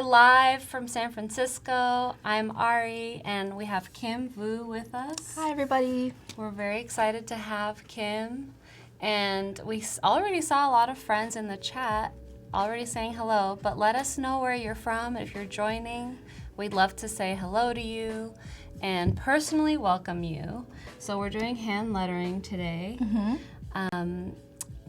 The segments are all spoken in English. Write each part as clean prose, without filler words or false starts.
live from San Francisco. I'm Ari, and we have Kim Vu with us. Hi, everybody. We're very excited to have Kim, and we already saw a lot of friends in the chat already saying hello, but let us know where you're from. If you're joining, we'd love to say hello to you and personally welcome you. So we're doing hand lettering today.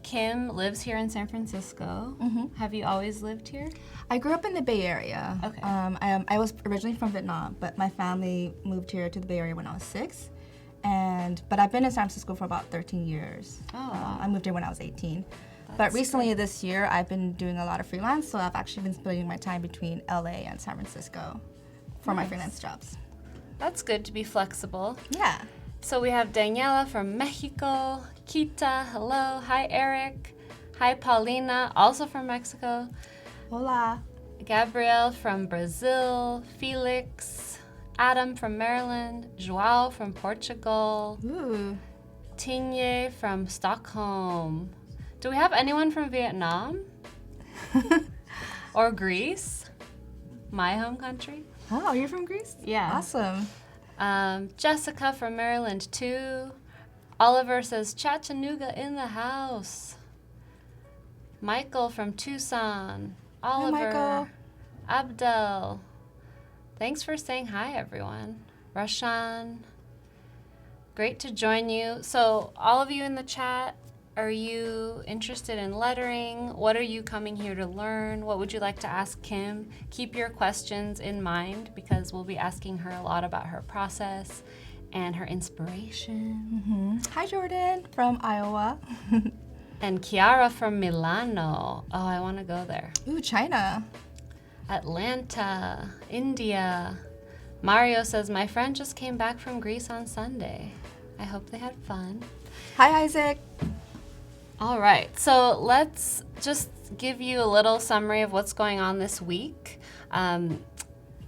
Kim lives here in San Francisco. Have you always lived here? I grew up in the Bay Area. Okay. I was originally from Vietnam, but my family moved here to the Bay Area when I was 6. But I've been in San Francisco for about 13 years. Oh. I moved here when I was 18. But That's recently great. this year, I've been doing a lot of freelance, so I've actually been splitting my time between LA and San Francisco for my freelance jobs. That's good to be flexible. Yeah. So we have Daniela from Mexico, Kita, hello, hi Eric, hi Paulina, also from Mexico, Hola. Gabrielle from Brazil, Felix, Adam from Maryland, Joao from Portugal, Ooh. Tinye from Stockholm. Do we have anyone from Vietnam? Or Greece? My home country? Oh, you're from Greece? Yeah. Awesome. Jessica from Maryland too. Oliver says Chattanooga in the house. Michael from Tucson. Oliver. Michael. Abdel. Thanks for saying hi, everyone. Rashan. Great to join you. So all of you in the chat, are you interested in lettering? What are you coming here to learn? What would you like to ask Kim? Keep your questions in mind because we'll be asking her a lot about her process and her inspiration. Hi, Jordan from Iowa. And Chiara from Milano. Oh, I want to go there. Ooh, China. Atlanta, India. Mario says, my friend just came back from Greece on Sunday. I hope they had fun. Hi, Isaac. All right, so let's just give you a little summary of what's going on this week.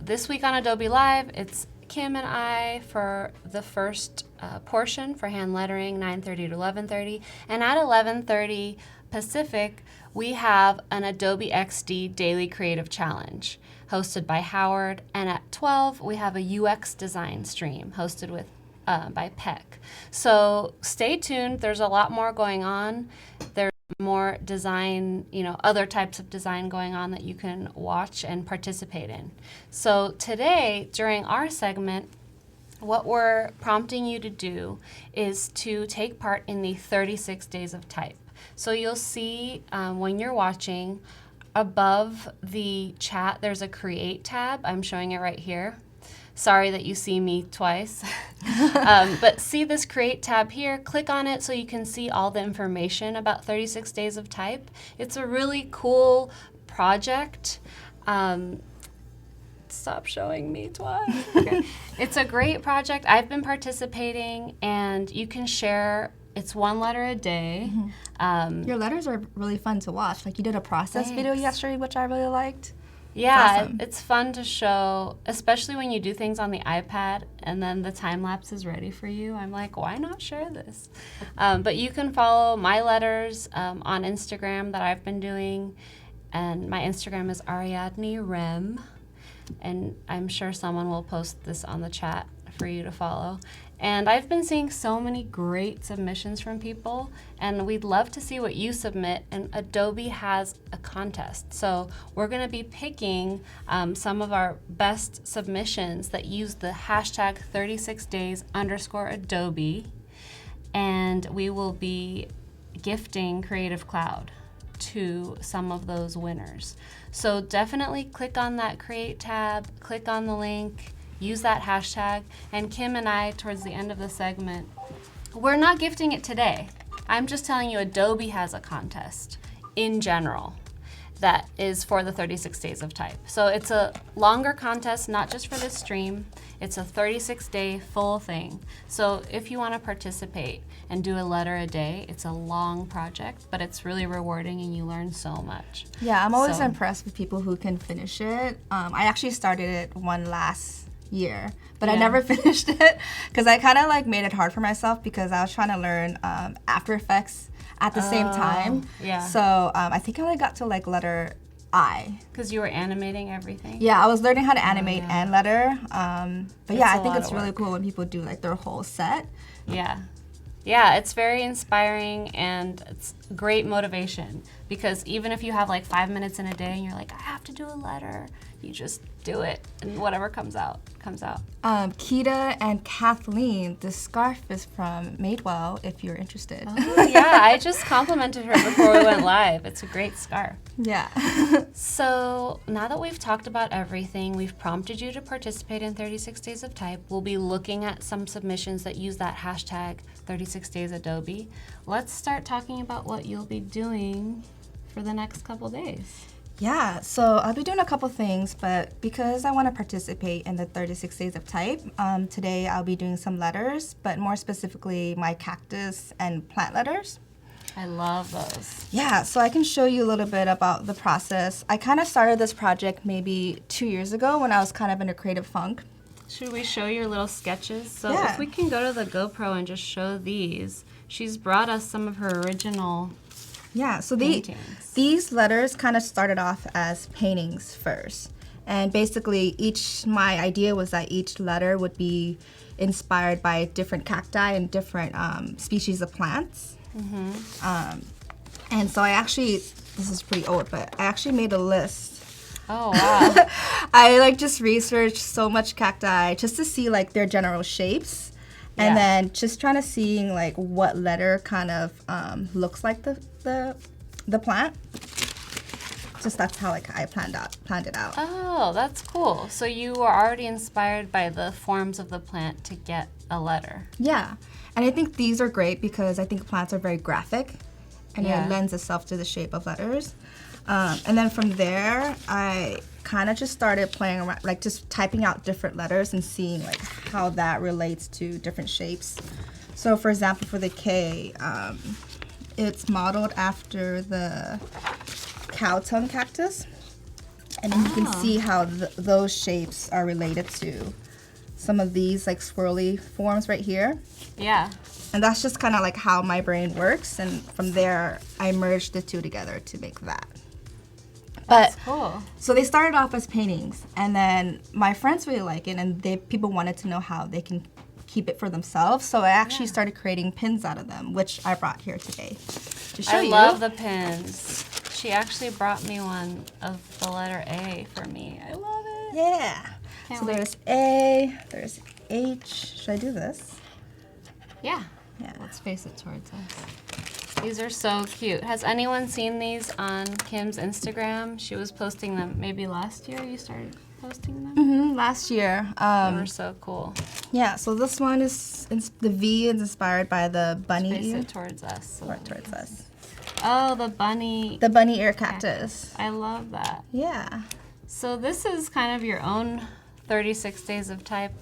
This week on Adobe Live, it's Kim and I for the first portion for hand lettering, 9:30 to 11:30. And at 11:30 Pacific, we have an Adobe XD Daily Creative Challenge hosted by Howard. And at 12, we have a UX design stream hosted with by Peck. So stay tuned. There's a lot more going on. There's more design, other types of design going on that you can watch and participate in. So today, during our segment, what we're prompting you to do is to take part in the 36 days of type. So you'll see when you're watching, above the chat, there's a Create tab. I'm showing it right here. Sorry that you see me twice. But see this Create tab here, click on it so you can see all the information about 36 Days of Type. It's a really cool project. Stop showing me twice. Okay. It's a great project. I've been participating, and you can share. It's one letter a day. Your letters are really fun to watch. Like, you did a process video yesterday, which I really liked. Yeah, awesome. it's fun to show, especially when you do things on the iPad and then the time lapse is ready for you. I'm like, why not share this? But you can follow my letters on Instagram that I've been doing, and my Instagram is Ariadne Rem, and I'm sure someone will post this on the chat for you to follow. And I've been seeing so many great submissions from people, and we'd love to see what you submit, and Adobe has a contest. So we're gonna be picking some of our best submissions that use the hashtag 36days_Adobe, and we will be gifting Creative Cloud to some of those winners. So definitely click on that Create tab, click on the link, use that hashtag, and Kim and I, towards the end of the segment, we're not gifting it today. I'm just telling you Adobe has a contest in general that is for the 36 Days of Type. So it's a longer contest, not just for this stream. It's a 36-day full thing. So if you want to participate and do a letter a day, it's a long project, but it's really rewarding and you learn so much. Yeah, I'm always impressed with people who can finish it. I actually started it one last year, but I never finished it because I kind of like made it hard for myself because I was trying to learn After Effects at the same time. Yeah. So I think I only got to like letter I. Because you were animating everything? Yeah, I was learning how to animate and letter. But yeah, I think it's really work. cool when people do like their whole set. Yeah. Yeah, it's very inspiring and it's great motivation because even if you have like 5 minutes in a day and you're like, I have to do a letter, you just do it and whatever comes out, comes out. Keita and Kathleen, this scarf is from Madewell if you're interested. Oh, yeah, I just complimented her before we went live. It's a great scarf. Yeah. So now that we've talked about everything, we've prompted you to participate in 36 Days of Type. We'll be looking at some submissions that use that hashtag 36 Days Adobe. Let's start talking about what you'll be doing for the next couple days. Yeah, so I'll be doing a couple things, but because I want to participate in the 36 Days of Type, today I'll be doing some letters, but more specifically my cactus and plant letters. I love those. Yeah, so I can show you a little bit about the process. I kind of started this project maybe 2 years ago when I was kind of in a creative funk. Should we show your little sketches? So Yeah. if we can go to the GoPro and just show these. She's brought us some of her original Yeah, so paintings. these letters kind of started off as paintings first. And basically my idea was that each letter would be inspired by different cacti and different species of plants. And so I actually, this is pretty old, but I actually made a list. Oh, wow. I just researched so much cacti just to see like their general shapes. And Yeah. then just trying to see like what letter kind of looks like the plant. Just that's how like I planned it out. Oh, that's cool. So you were already inspired by the forms of the plant to get a letter. Yeah, and I think these are great because I think plants are very graphic, and Yeah. it lends itself to the shape of letters. And then from there, I kind of just started playing around, like just typing out different letters and seeing like how that relates to different shapes. So for example, for the K, it's modeled after the cow tongue cactus. And then you can see how those shapes are related to some of these like swirly forms right here. Yeah. And that's just kind of like how my brain works. And from there, I merged the two together to make that. That's cool. So they started off as paintings, and then my friends really like it, and people wanted to know how they can keep it for themselves. So I actually started creating pins out of them, which I brought here today to show you. I love the pins. She actually brought me one of the letter A for me. I love it. Yeah. Can't So wait. there's A, there's H. Should I do this? Yeah. Yeah. Let's face it towards us. These are so cute. Has anyone seen these on Kim's Instagram? She was posting them maybe last year. You started posting them? Last year. They were so cool. Yeah, so this one is, the V is inspired by the bunny Face ear. it towards us. Or towards us. Oh, the bunny. The bunny ear cactus. I love that. Yeah. So this is kind of your own 36 Days of Type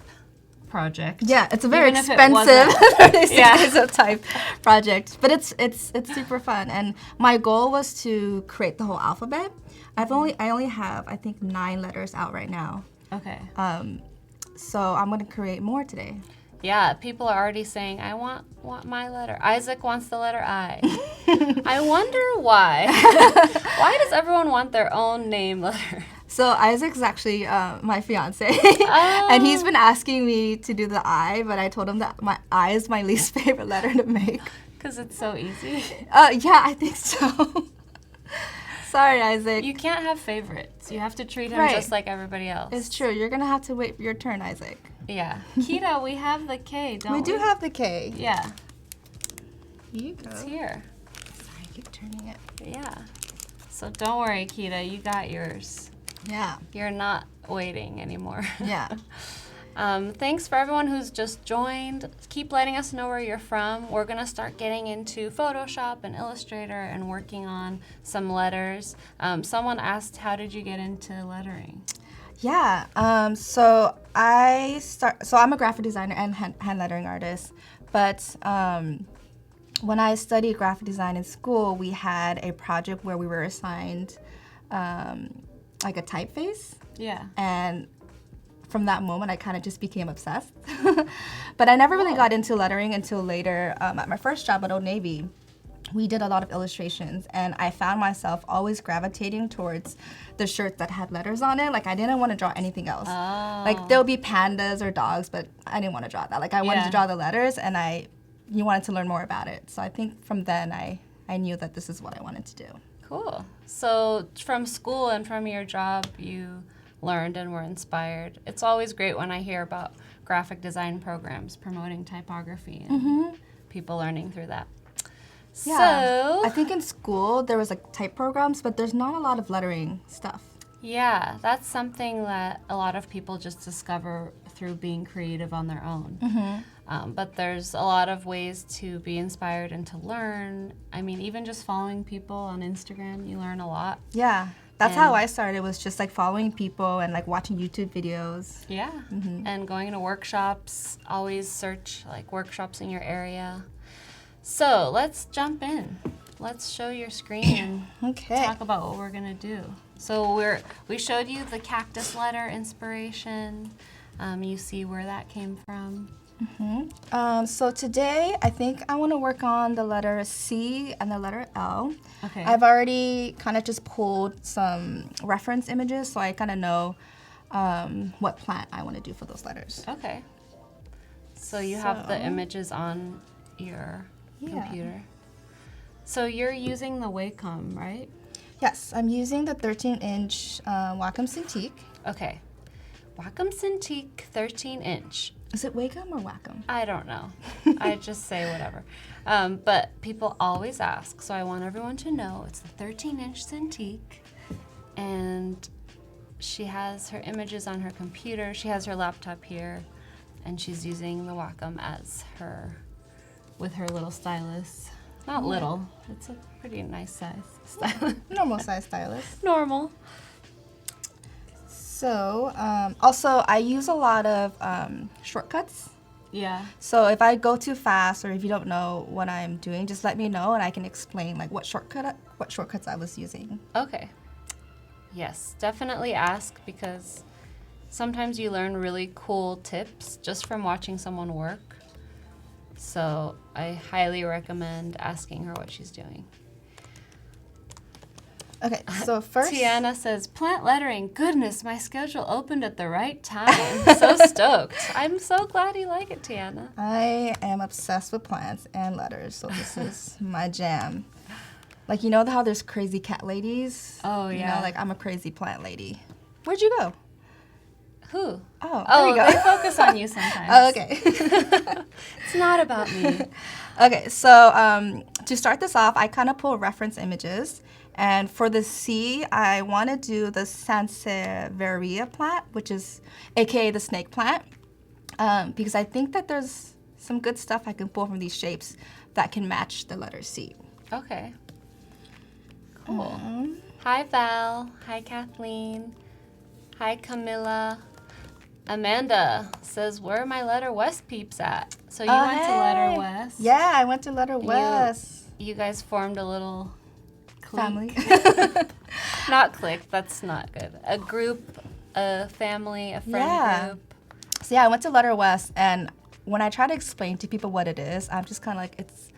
project. Yeah, it's a very Even if it expensive wasn't. 36 Yeah. Days of Type project, but it's super fun. And my goal was to create the whole alphabet. I only have I think 9 letters out right now. Okay. So I'm gonna create more today. Yeah, people are already saying, I want my letter. Isaac wants the letter I. I wonder why. Why does everyone want their own name letter? So Isaac's actually my fiance, and he's been asking me to do the I, but I told him that my I is my least favorite letter to make. Because it's so easy. Yeah, I think so. Sorry, Isaac. You can't have favorites. You have to treat him Right. just like everybody else. It's true. You're gonna have to wait for your turn, Isaac. Yeah. Keita, we have the K, don't we? We do have the K. Yeah, Here you go. it's here. Sorry, I keep turning it. Yeah. So don't worry, Keita, you got yours. Yeah. You're not waiting anymore. Yeah. Thanks for everyone who's just joined. Keep letting us know where you're from. We're gonna start getting into Photoshop and Illustrator and working on some letters. Someone asked, how did you get into lettering? Yeah. So I'm a graphic designer and hand lettering artist, but when I studied graphic design in school, we had a project where we were assigned like a typeface. Yeah. And from that moment, I kind of just became obsessed. But I never really got into lettering until later at my first job at Old Navy. we did a lot of illustrations, and I found myself always gravitating towards the shirts that had letters on it. Like, I didn't want to draw anything else. Like, there'll be pandas or dogs, but I didn't want to draw that. Like, I wanted to draw the letters, and you wanted to learn more about it. So I think from then I knew that this is what I wanted to do. Cool. So from school and from your job, you learned and were inspired. It's always great when I hear about graphic design programs promoting typography and people learning through that. Yeah. So I think in school there was like type programs, but there's not a lot of lettering stuff. yeah, that's something that a lot of people just discover through being creative on their own. But there's a lot of ways to be inspired and to learn. I mean, even just following people on Instagram, you learn a lot. Yeah. That's how I started, was just like following people and like watching YouTube videos. Yeah, and going to workshops. Always search like workshops in your area. So let's jump in. Let's show your screen and Okay. talk about what we're gonna do. So we showed you the cactus letter inspiration. You see where that came from. So today I think I want to work on the letter C and the letter L. Okay. I've already kind of just pulled some reference images, so I kind of know what plant I want to do for those letters. Okay. So you have the images on your computer. So you're using the Wacom, right? Yes, I'm using the 13-inch Wacom Cintiq. Okay. Wacom Cintiq 13-inch. Is it Wacom or Wacom? I don't know. I just say whatever. But people always ask, so I want everyone to know it's the 13-inch Cintiq, and she has her images on her computer. She has her laptop here, and she's using the Wacom as with her little stylus. Not little, it's a pretty nice size stylus. Normal size stylus. Normal. So, also I use a lot of shortcuts. Yeah. So if I go too fast or if you don't know what I'm doing, just let me know and I can explain like what shortcuts I was using. Okay. Yes, definitely ask, because sometimes you learn really cool tips just from watching someone work. So I highly recommend asking her what she's doing. Okay, so first... Tiana says, plant lettering. Goodness, my schedule opened at the right time. So stoked. I'm so glad you like it, Tiana. I am obsessed with plants and letters, so this is my jam. Like, you know how there's crazy cat ladies? Oh, yeah. You know, like I'm a crazy plant lady. Where'd you go? Who? Oh, there you go. They focus on you sometimes. Oh, okay. It's not about me. Okay, so to start this off, I kind of pull reference images. And for the C, I want to do the Sansevieria plant, which is AKA the snake plant, because I think that there's some good stuff I can pull from these shapes that can match the letter C. Okay. Cool. Hi, Val. Hi, Kathleen. Hi, Camilla. Amanda says, where are my Letter West peeps at? So you went to Letter West? Yeah, I went to Letter West. You guys formed a little clique. Family. Not clique, that's not good. A group, a family, a friend group. So yeah, I went to Letter West, and when I try to explain to people what it is, I'm just kind of like, it's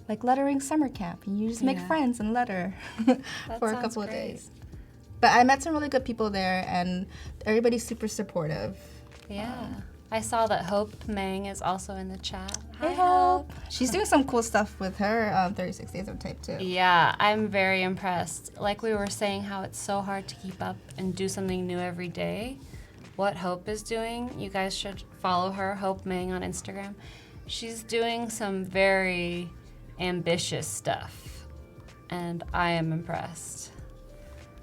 like lettering summer camp, and you just make friends and letter for a couple of days. But I met some really good people there, and everybody's super supportive. Yeah. I saw that Hope Mang is also in the chat. Hey, Hope. She's doing some cool stuff with her 36 Days of Type too. Yeah, I'm very impressed. Like we were saying, how it's so hard to keep up and do something new every day. What Hope is doing, you guys should follow her, Hope Mang, on Instagram. She's doing some very ambitious stuff, and I am impressed.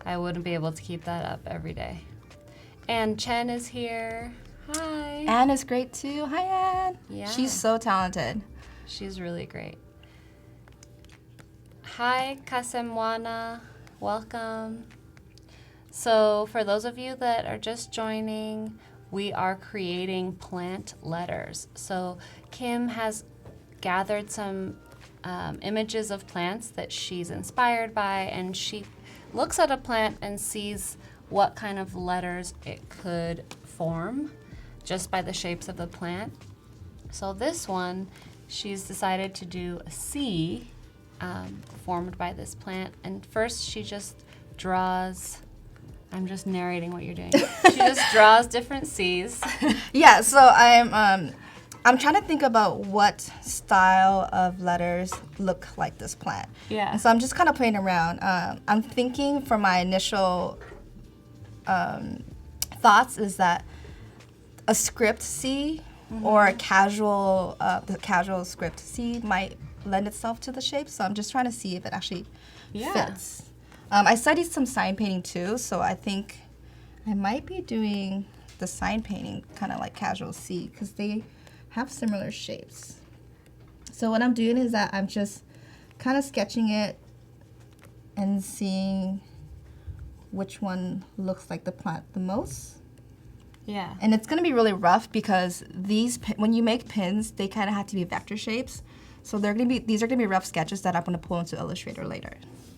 I wouldn't be able to keep that up every day. And Chen is here. Hi. Anne is great too. Hi, Anne. Yeah. She's so talented. She's really great. Hi, Kasemwana. Welcome. So for those of you that are just joining, we are creating plant letters. So Kim has gathered some images of plants that she's inspired by, and she looks at a plant and sees what kind of letters it could form just by the shapes of the plant. So this one, she's decided to do a C, formed by this plant. And first she just draws, I'm just narrating what you're doing. She just draws different C's. Yeah, so I'm trying to think about what style of letters look like this plant. Yeah. And so I'm just kind of playing around. I'm thinking for my initial thoughts is that a script C or a casual, the casual script C might lend itself to the shape. So I'm just trying to see if it actually fits. I studied some sign painting too, so I think I might be doing the sign painting kind of like casual C because they have similar shapes. So what I'm doing is that I'm just kind of sketching it and seeing which one looks like the plant the most. Yeah. And it's going to be really rough because when you make pins, they kind of have to be vector shapes. So these are going to be rough sketches that I'm going to pull into Illustrator later.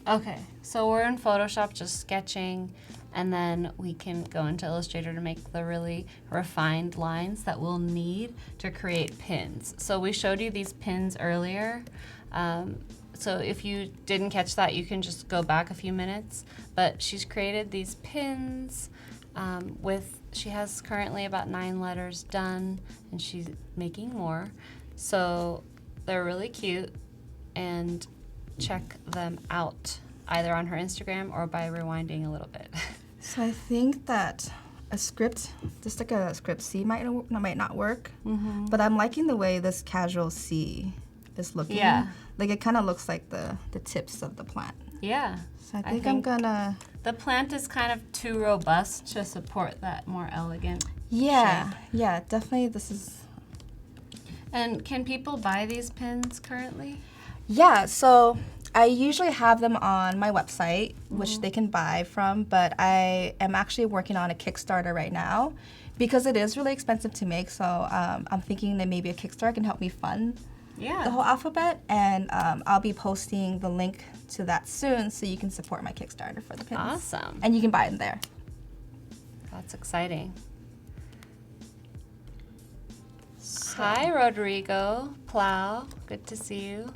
Okay, so we're in Photoshop just sketching, and then we can go into Illustrator to make the really refined lines that we'll need to create pins. So we showed you these pins earlier. So if you didn't catch that, you can just go back a few minutes. But she's created these pins she has currently about 9 letters done, and she's making more. So they're really cute, and check them out either on her Instagram or by rewinding a little bit. So I think that a script, just like a script C might not work, but I'm liking the way this casual C is looking. Yeah. Like it kind of looks like the tips of the plant. Yeah. So I think I'm gonna... The plant is kind of too robust to support that more elegant Yeah, shape. yeah, definitely this is... And can people buy these pins currently? Yeah, so I usually have them on my website, which they can buy from, but I am actually working on a Kickstarter right now because it is really expensive to make, so I'm thinking that maybe a Kickstarter can help me fund the whole alphabet, and I'll be posting the link to that soon so you can support my Kickstarter for the pins. Awesome. And you can buy them there. That's exciting. Hi, Rodrigo Plow. Good to see you.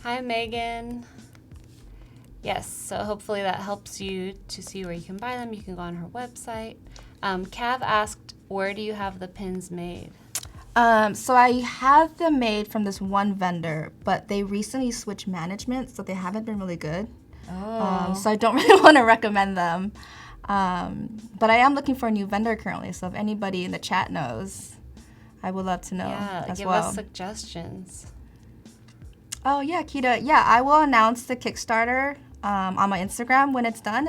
Hi, Megan. Yes, so hopefully that helps you to see where you can buy them. You can go on her website. Cav asked, where do you have the pins made? So I have them made from this one vendor, but they recently switched management, so they haven't been really good. So I don't really want to recommend them. But I am looking for a new vendor currently, so if anybody in the chat knows, I would love to know as give well. us suggestions. Oh yeah, Kita. Yeah, I will announce the Kickstarter on my Instagram when it's done,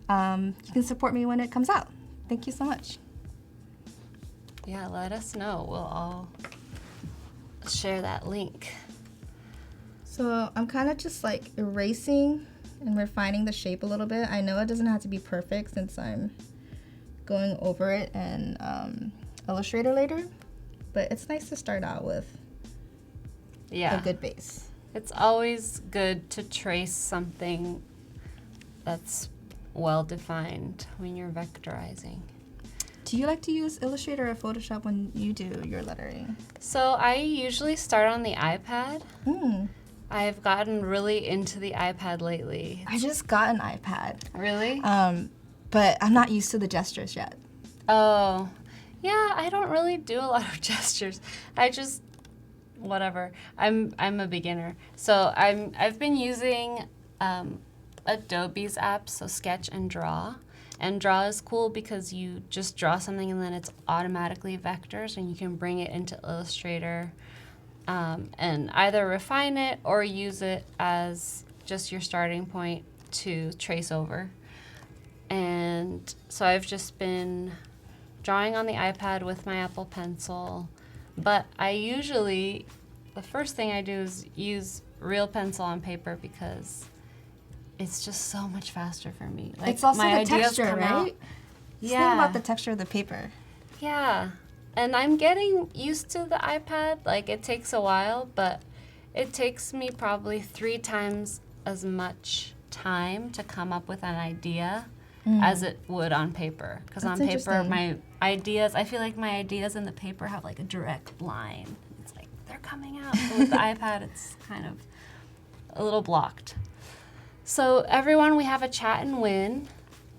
and you can support me when it comes out. Thank you so much. Yeah, let us know. We'll all share that link. So I'm kind of just like erasing and refining the shape a little bit. I know it doesn't have to be perfect since I'm going over it in Illustrator later, but it's nice to start out with a good base. It's always good to trace something that's well defined when you're vectorizing. Do you like to use Illustrator or Photoshop when you do your lettering? So I usually start on the iPad. Mm. I've gotten really into the iPad lately. I just got an iPad. Really? But I'm not used to the gestures yet. Oh, yeah, I don't really do a lot of gestures. I just, whatever. I'm a beginner. So I've been using Adobe's apps, so Sketch and Draw. And Draw is cool because you just draw something and then it's automatically vectors, and you can bring it into Illustrator and either refine it or use it as just your starting point to trace over. And so I've just been drawing on the iPad with my Apple Pencil, but I usually, the first thing I do is use real pencil on paper because it's just so much faster for me. Like, it's also my the ideas texture, come right? out. Just think about the texture of the paper. Yeah. And I'm getting used to the iPad. Like, it takes a while, but it takes me probably 3 times as much time to come up with an idea as it would on paper. Because on paper, my ideas, I feel like my ideas in the paper have like a direct line. It's like, they're coming out. But with the iPad, it's kind of a little blocked. So everyone, we have a chat and win,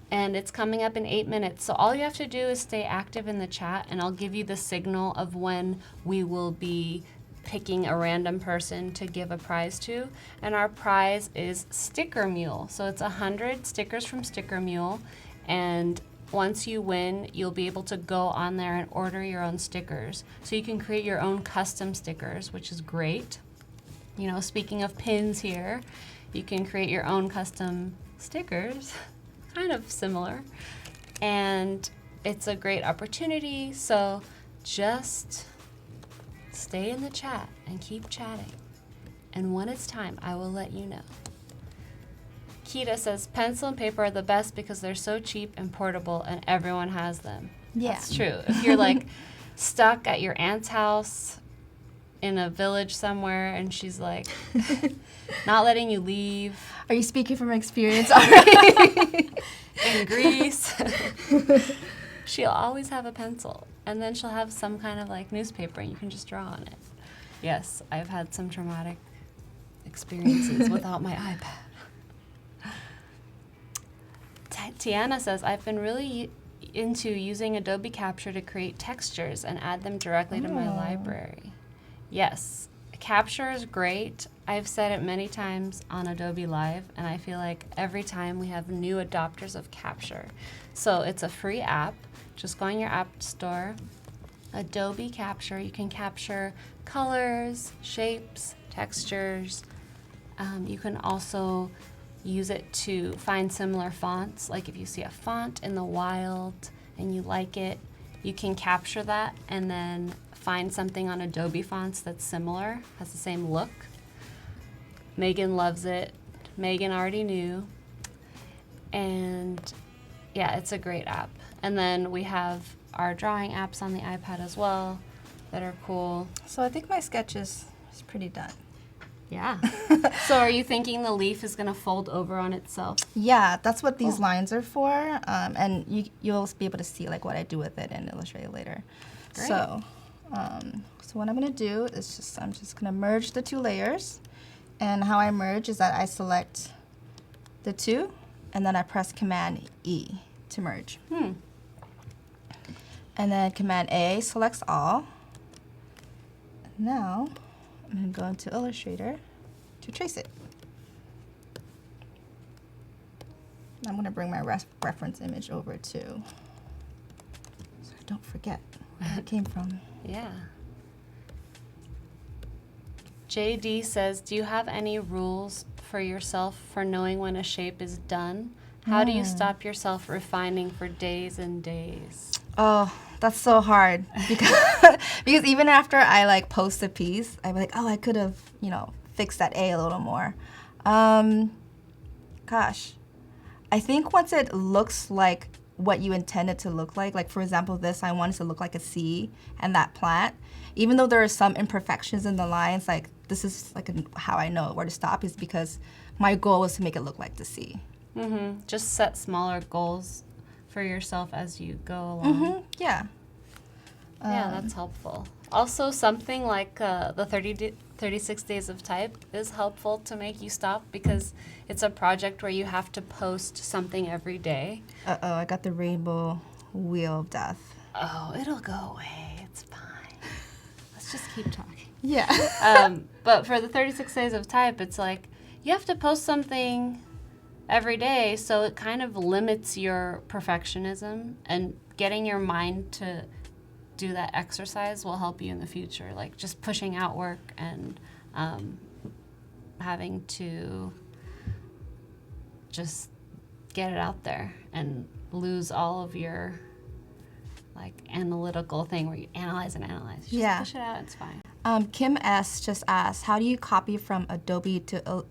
and it's coming up in 8 minutes. So all you have to do is stay active in the chat, and I'll give you the signal of when we will be picking a random person to give a prize to. And our prize is Sticker Mule. So it's 100 stickers from Sticker Mule, and once you win, you'll be able to go on there and order your own stickers. So you can create your own custom stickers, which is great. You know, speaking of pins here, you can create your own custom stickers, kind of similar. And it's a great opportunity, so just stay in the chat and keep chatting. And when it's time, I will let you know. Kita says, pencil and paper are the best because they're so cheap and portable and everyone has them. Yeah. That's true. If you're like stuck at your aunt's house in a village somewhere and she's like not letting you leave. Are you speaking from experience already? In Greece. She'll always have a pencil, and then she'll have some kind of like newspaper and you can just draw on it. Yes, I've had some traumatic experiences without my iPad. Tiana says, I've been really into using Adobe Capture to create textures and add them directly to my library. Yes, Capture is great. I've said it many times on Adobe Live, and I feel like every time we have new adopters of Capture. So it's a free app. Just go on your app store, Adobe Capture. You can capture colors, shapes, textures. You can also use it to find similar fonts. Like if you see a font in the wild and you like it, you can capture that and then find something on Adobe fonts that's similar, has the same look. Megan loves it. Megan already knew. And yeah, it's a great app. And then we have our drawing apps on the iPad as well that are cool. So I think my sketch is pretty done. Yeah. So are you thinking the leaf is going to fold over on itself? Yeah, that's what these lines are for. And you'll be able to see like what I do with it in Illustrator later. Great. So what I'm going to do is I'm just going to merge the two layers. And how I merge is that I select the two, and then I press Command E to merge. And then Command A selects all. Now I'm going to go into Illustrator to trace it. I'm going to bring my reference image over too, so I don't forget where it came from. Yeah. JD says, do you have any rules for yourself for knowing when a shape is done? How do you stop yourself refining for days and days? Oh, that's so hard because because even after I like post a piece, I'm like, oh, I could have, fixed that A a little more. Gosh, I think once it looks like what you intend it to look like for example, this, I want it to look like a C and that plant, even though there are some imperfections in the lines, like this is like how I know where to stop is because my goal was to make it look like the C. Just set smaller goals for yourself as you go along. Yeah. Yeah, that's helpful. Also, something like the 36 Days of Type is helpful to make you stop because it's a project where you have to post something every day. Uh-oh, I got the rainbow wheel of death. Oh, it'll go away. It's fine. Let's just keep talking. Yeah. But for the 36 Days of Type, it's like you have to post something every day, so it kind of limits your perfectionism, and getting your mind to do that exercise will help you in the future, like just pushing out work and having to just get it out there and lose all of your like analytical thing where you analyze and analyze. Just push it out, it's fine. Kim S just asked, how do you copy from Adobe to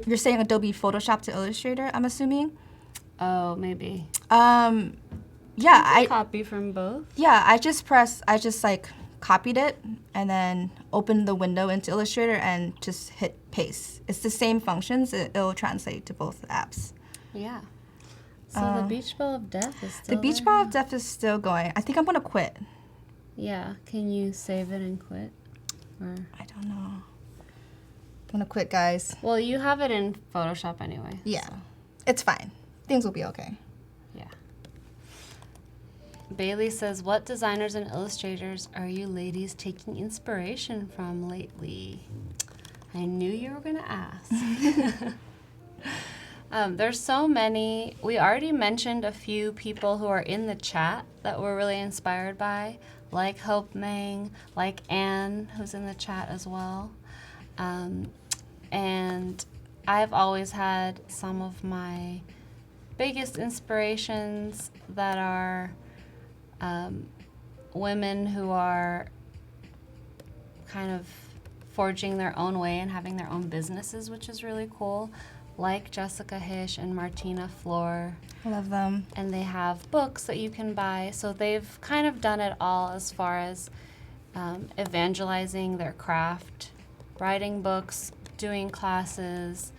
you're saying Adobe Photoshop to Illustrator, I'm assuming? Oh, maybe. Yeah, I copy from both. Yeah, I just copied it and then opened the window into Illustrator and just hit paste. It's the same functions. It'll translate to both apps. Yeah. So the Beach Ball of Death is still The Beach Ball of Death is still going. I think I'm gonna quit. Yeah. Can you save it and quit? Or I don't know. gonna quit, guys. Well, you have it in Photoshop anyway. Yeah, so. it's fine. Things will be okay. Yeah. Bailey says, what designers and illustrators are you ladies taking inspiration from lately? I knew you were going to ask. There's so many. We already mentioned a few people who are in the chat that we're really inspired by, like Hope Mang, like Anne, who's in the chat as well. And I've always had some of my biggest inspirations that are women who are kind of forging their own way and having their own businesses, which is really cool, like Jessica Hish and Martina Floor. I love them. And they have books that you can buy. So they've kind of done it all as far as evangelizing their craft, writing books, doing classes,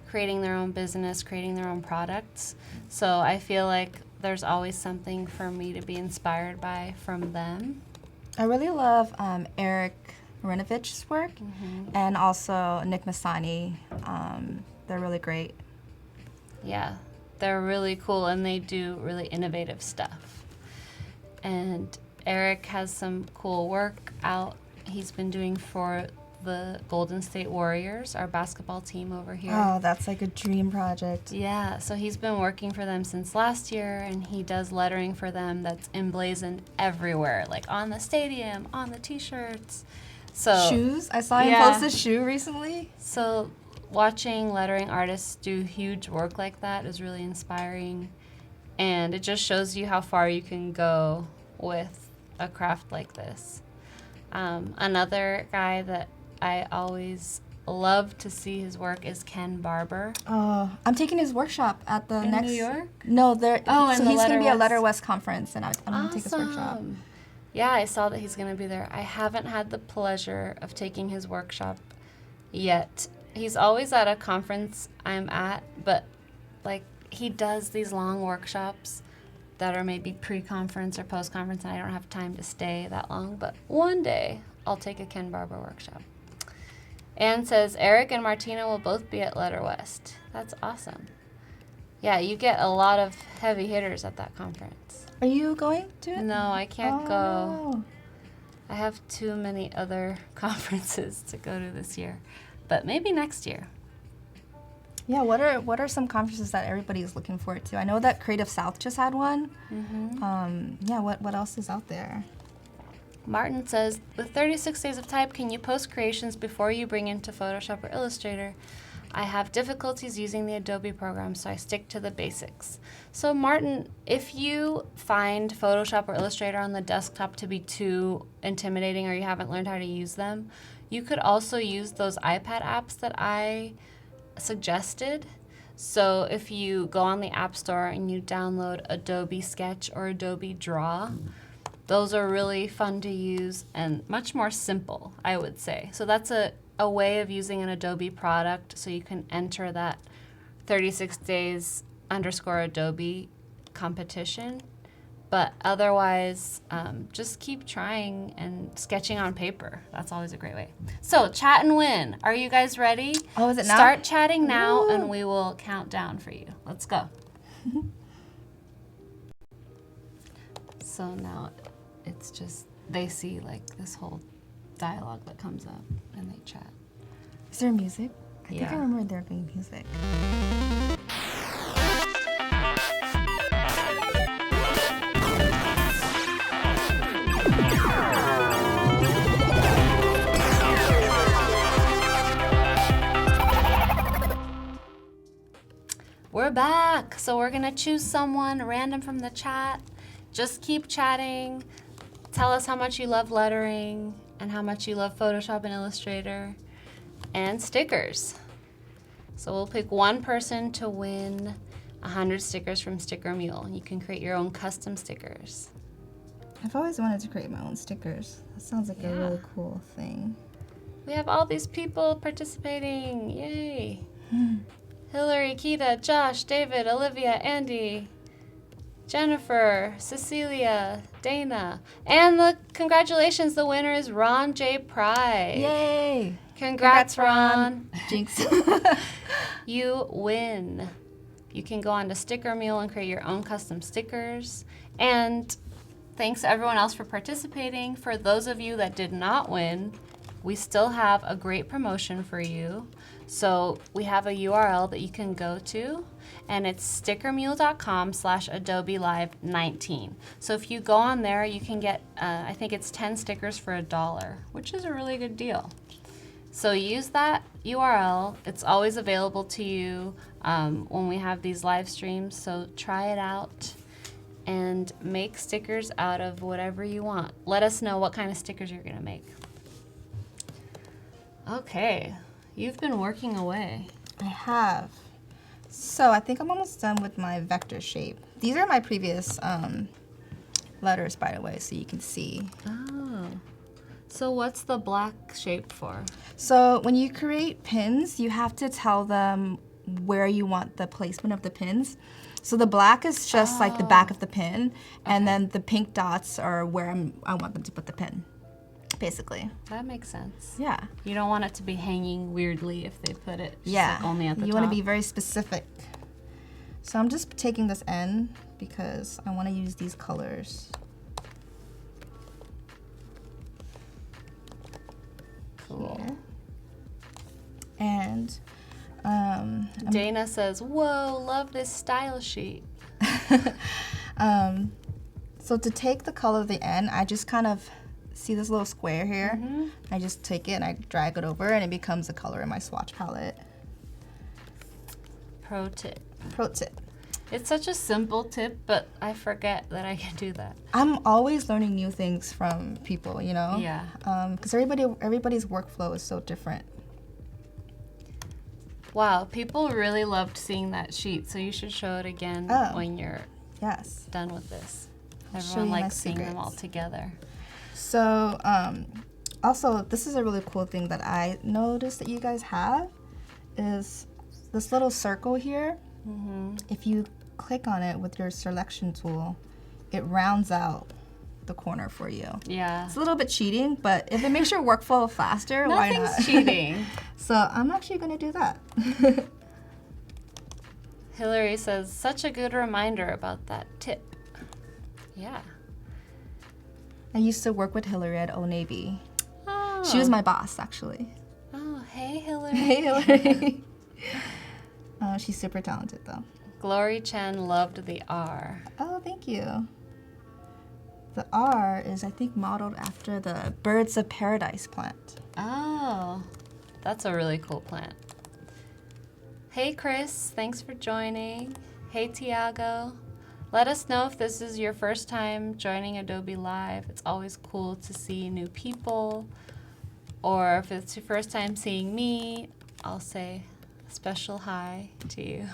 creating their own business, creating their own products. So I feel like there's always something for me to be inspired by from them. I really love Eric Marinovic's work, and also Nick Masani. They're really great. Yeah, they're really cool, and they do really innovative stuff. And Eric has some cool work out he's been doing for the Golden State Warriors, our basketball team over here. Oh, that's like a dream project. Yeah, so he's been working for them since last year, and he does lettering for them that's emblazoned everywhere, like on the stadium, on the t-shirts. So Shoes? I saw him post a shoe recently. So watching lettering artists do huge work like that is really inspiring, and it just shows you how far you can go with a craft like this. Another guy that I always love to see his work is Ken Barber. Oh, I'm taking his workshop at the In next... New York? No, there. Oh, so in the he's going to be Letter at Letter West conference, and I'm going to take his workshop. Awesome. Yeah, I saw that he's going to be there. I haven't had the pleasure of taking his workshop yet. He's always at a conference I'm at, but like he does these long workshops that are maybe pre-conference or post-conference, and I don't have time to stay that long, but one day I'll take a Ken Barber workshop. Anne says, Eric and Martina will both be at Letter West. That's awesome. Yeah, you get a lot of heavy hitters at that conference. Are you going to it? No, I can't go. No. I have too many other conferences to go to this year, but maybe next year. Yeah, what are some conferences that everybody is looking forward to? I know that Creative South just had one. Yeah, what else is out there? Martin says, with 36 days of type, can you post creations before you bring into Photoshop or Illustrator? I have difficulties using the Adobe program, so I stick to the basics. So Martin, if you find Photoshop or Illustrator on the desktop to be too intimidating or you haven't learned how to use them, you could also use those iPad apps that I suggested. So if you go on the App Store and you download Adobe Sketch or Adobe Draw, those are really fun to use and much more simple, I would say. So that's a way of using an Adobe product, so you can enter that 36 days _ Adobe competition. But otherwise, just keep trying and sketching on paper. That's always a great way. So chat and win. Are you guys ready? Oh, is it now? Start chatting now. Woo. And we will count down for you. Let's go. So now it's just, they see like this whole dialogue that comes up and they chat. Is there music? I think Yeah. I remember there being music. We're back. So we're gonna choose someone random from the chat. Just keep chatting. Tell us how much you love lettering and how much you love Photoshop and Illustrator and stickers. So we'll pick one person to win 100 stickers from Sticker Mule. You can create your own custom stickers. I've always wanted to create my own stickers. That sounds like a Yeah. really cool thing. We have all these people participating. Yay. Hillary, Keita, Josh, David, Olivia, Andy, Jennifer, Cecilia, Dana, and congratulations, the winner is Ron J. Pride. Yay! Congrats, Ron. Jinx. You win. You can go on to Sticker Mule and create your own custom stickers. And thanks to everyone else for participating. For those of you that did not win, we still have a great promotion for you. So we have a URL that you can go to, and it's stickermule.com/Adobe Live 19. So if you go on there, you can get, I think it's 10 stickers for $1, which is a really good deal. So use that URL. It's always available to you when we have these live streams. So try it out and make stickers out of whatever you want. Let us know what kind of stickers you're gonna make. Okay, you've been working away. I have. So I think I'm almost done with my vector shape. These are my previous letters, by the way, so you can see. Oh, so what's the black shape for? So when you create pins, you have to tell them where you want the placement of the pins. So the black is just like the back of the pin, and then the pink dots are where I want them to put the pin, basically. That makes sense. Yeah. You don't want it to be hanging weirdly if they put it just Yeah. like only at the You top. want to be very specific. So I'm just taking this N because I want to use these colors. Cool. Here. And Dana says, "Whoa, love this style sheet." so to take the color of the N, I just kind of see this little square here. I just take it and I drag it over, and it becomes a color in my swatch palette. Pro tip. Pro tip. It's such a simple tip, but I forget that I can do that. I'm always learning new things from people, you know? Yeah. Because everybody's workflow is so different. Wow, people really loved seeing that sheet, so you should show it again when you're Yes. done with this. show Everyone you my likes seeing them all secrets. together. So, also, this is a really cool thing that I noticed that you guys have is this little circle here. If you click on it with your selection tool, it rounds out the corner for you. Yeah. It's a little bit cheating, but if it makes your workflow faster, why not? Nothing's cheating. So I'm actually going to do that. Hillary says, such a good reminder about that tip. Yeah. I used to work with Hillary at Old Navy. Oh. She was my boss, actually. Oh, hey, Hillary. Hey, Hillary. She's super talented, though. Glory Chen loved the R. Oh, thank you. The R is, I think, modeled after the Birds of Paradise plant. Oh, that's a really cool plant. Hey, Chris. Thanks for joining. Hey, Tiago. Let us know if this is your first time joining Adobe Live. It's always cool to see new people. Or if it's your first time seeing me, I'll say a special hi to you.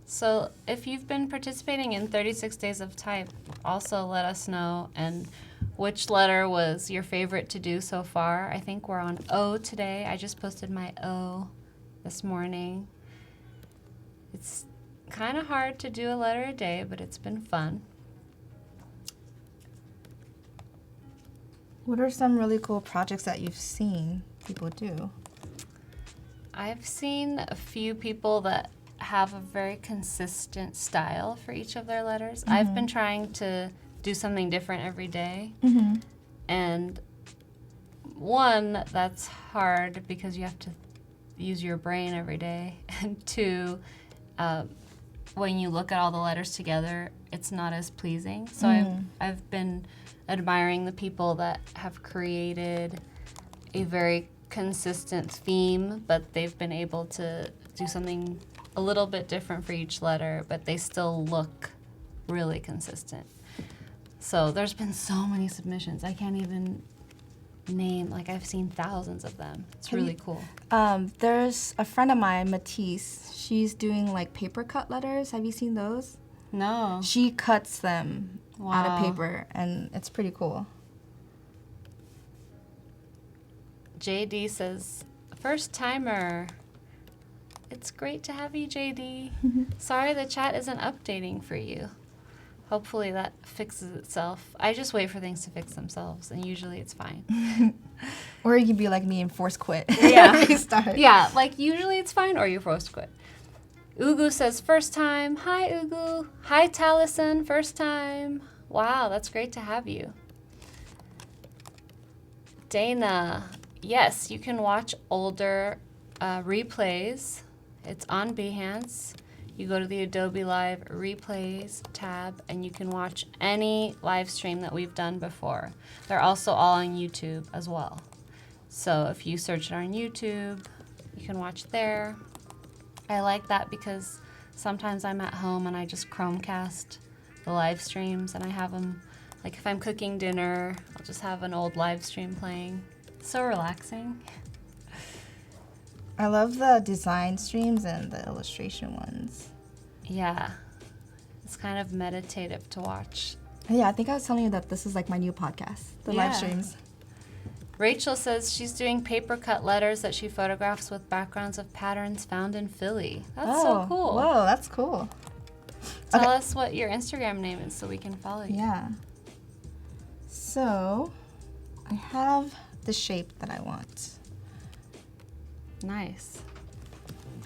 So if you've been participating in 36 Days of Type, also let us know and which letter was your favorite to do so far. I think we're on O today. I just posted my O this morning. It's kind of hard to do a letter a day, but it's been fun. What are some really cool projects that you've seen people do? I've seen a few people that have a very consistent style for each of their letters. I've been trying to do something different every day. And one, that's hard because you have to use your brain every day. And two, when you look at all the letters together, it's not as pleasing. So I've been admiring the people that have created a very consistent theme, but they've been able to do something a little bit different for each letter, but they still look really consistent. So there's been so many submissions. I can't even name, like I've seen thousands of them. It's really cool. There's a friend of mine, Matisse. She's doing like paper cut letters. Have you seen those? No. She cuts them out Wow. of paper, and it's pretty cool. JD says, first timer. It's great to have you, JD. Sorry the chat isn't updating for you. Hopefully that fixes itself. I just wait for things to fix themselves, and usually it's fine. Or you can be like me and force quit. Yeah. Restart. Yeah, like usually it's fine, or you force quit. Ugu says first time. Hi, Ugu. Hi, Taliesin. First time. Wow, that's great to have you. Dana. Yes, you can watch older replays. It's on Behance. You go to the Adobe Live Replays tab, and you can watch any live stream that we've done before. They're also all on YouTube as well. So if you search it on YouTube, you can watch there. I like that because sometimes I'm at home and I just Chromecast the live streams, and I have them, like if I'm cooking dinner, I'll just have an old live stream playing. So relaxing. I love the design streams and the illustration ones. Yeah, it's kind of meditative to watch. Yeah, I think I was telling you that this is like my new podcast, the live streams. Rachel says she's doing paper cut letters that she photographs with backgrounds of patterns found in Philly. That's so cool. Whoa, that's cool. Tell us what your Instagram name is so we can follow you. Yeah. So, I have the shape that I want. Nice.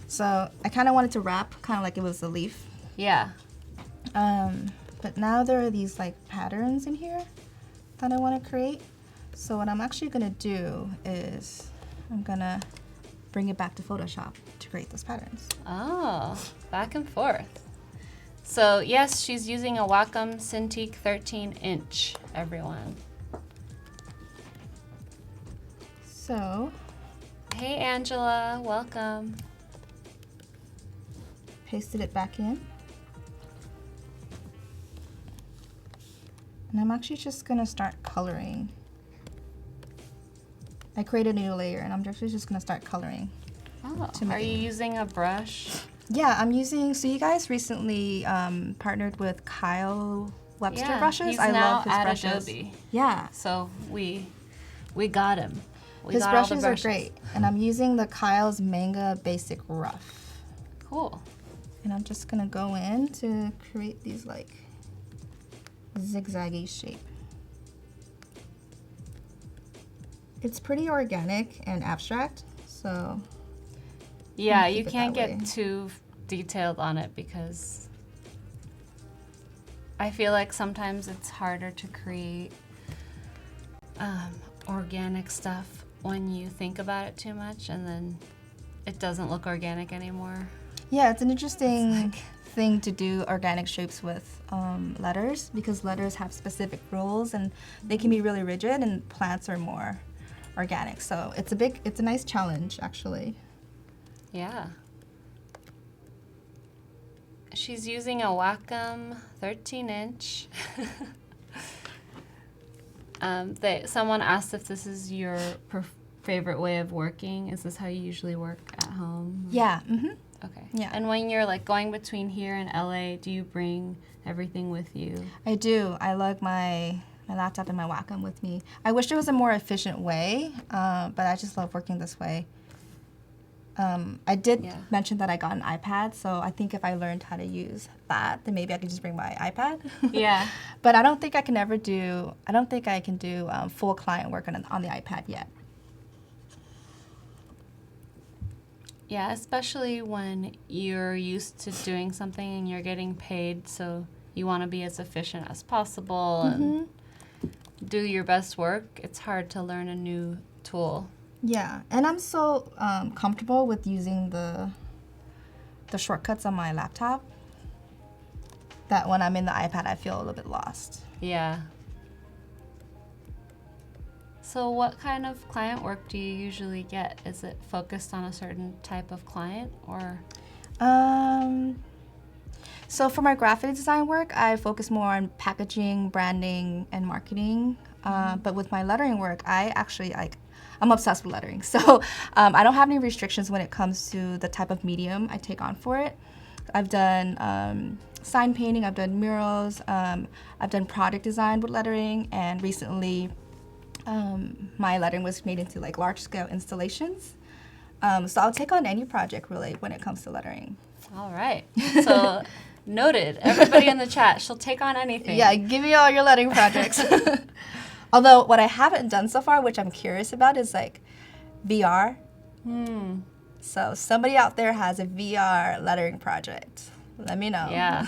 So, I kind of wanted to wrap, kind of like it was a leaf. Yeah. But now there are these like patterns in here that I want to create. So what I'm actually going to do is I'm going to bring it back to Photoshop to create those patterns. Oh, back and forth. So yes, she's using a Wacom Cintiq 13-inch, everyone. So, hey Angela, welcome. Pasted it back in. And I'm actually just going to start coloring. I created a new layer, and I'm actually just going to start coloring. Oh, are you using a brush? Yeah, I'm using, so you guys recently partnered with Kyle Webster brushes. He's I now love his at brushes. Adobe. Yeah. So we got him. His brushes are great. And I'm using the Kyle's Manga Basic Rough. Cool. And I'm just going to go in to create these like zigzaggy shape. It's pretty organic and abstract, so yeah, you can't get too detailed on it because I feel like sometimes it's harder to create organic stuff when you think about it too much, and then it doesn't look organic anymore. Yeah, it's an interesting thing to do organic shapes with letters, because letters have specific rules and they can be really rigid, and plants are more organic. So it's a nice challenge actually. Yeah. She's using a Wacom 13-inch. Someone asked if this is your favorite way of working. Is this how you usually work at home? Yeah. Mm-hmm. Okay. Yeah. And when you're like going between here and LA, do you bring everything with you? I do. I lug my laptop and my Wacom with me. I wish there was a more efficient way, but I just love working this way. I did mention that I got an iPad, so I think if I learned how to use that, then maybe I could just bring my iPad. Yeah. But I don't think I can do full client work on the iPad yet. Yeah, especially when you're used to doing something and you're getting paid, so you want to be as efficient as possible and do your best work. It's hard to learn a new tool. Yeah, and I'm so comfortable with using the shortcuts on my laptop that when I'm in the iPad, I feel a little bit lost. Yeah. So what kind of client work do you usually get? Is it focused on a certain type of client or? So for my graphic design work, I focus more on packaging, branding, and marketing. But with my lettering work, I'm obsessed with lettering. So I don't have any restrictions when it comes to the type of medium I take on for it. I've done sign painting, I've done murals, I've done product design with lettering, and recently my lettering was made into like large-scale installations. So I'll take on any project really when it comes to lettering. All right. So noted. Everybody in the chat, she'll take on anything. Yeah, give me all your lettering projects. Although what I haven't done so far, which I'm curious about, is like VR. So somebody out there has a VR lettering project. Let me know. Yeah.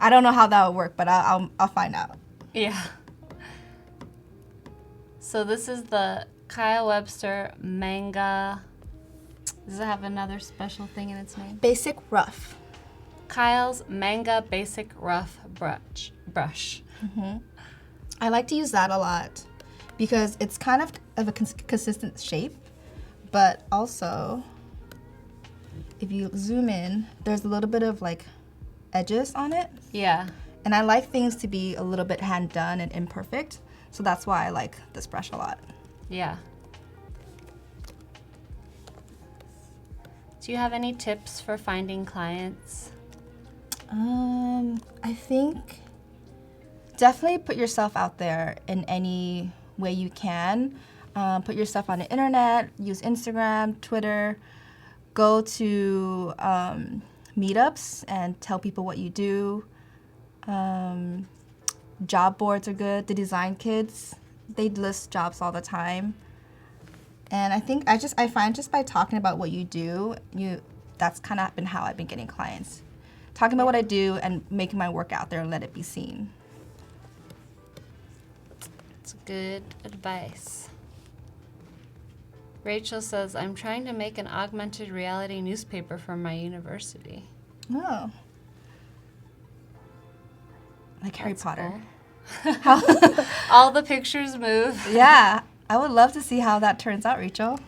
I don't know how that would work, but I'll find out. Yeah. So this is the Kyle Webster manga. Does it have another special thing in its name? Basic rough. Kyle's manga basic rough brush. I like to use that a lot because it's kind of a consistent shape, but also if you zoom in, there's a little bit of like edges on it. Yeah. And I like things to be a little bit hand done and imperfect, so that's why I like this brush a lot. Yeah. Do you have any tips for finding clients? I think definitely put yourself out there in any way you can. Put yourself on the internet, use Instagram, Twitter, go to meetups and tell people what you do. Job boards are good. The design kids, they list jobs all the time. And I think I find just by talking about what you do, that's kind of been how I've been getting clients. Talking about what I do and making my work out there and let it be seen. It's good advice. Rachel says, I'm trying to make an augmented reality newspaper for my university. Oh. Like Harry That's Potter. cool. All the pictures move. Yeah, I would love to see how that turns out, Rachel.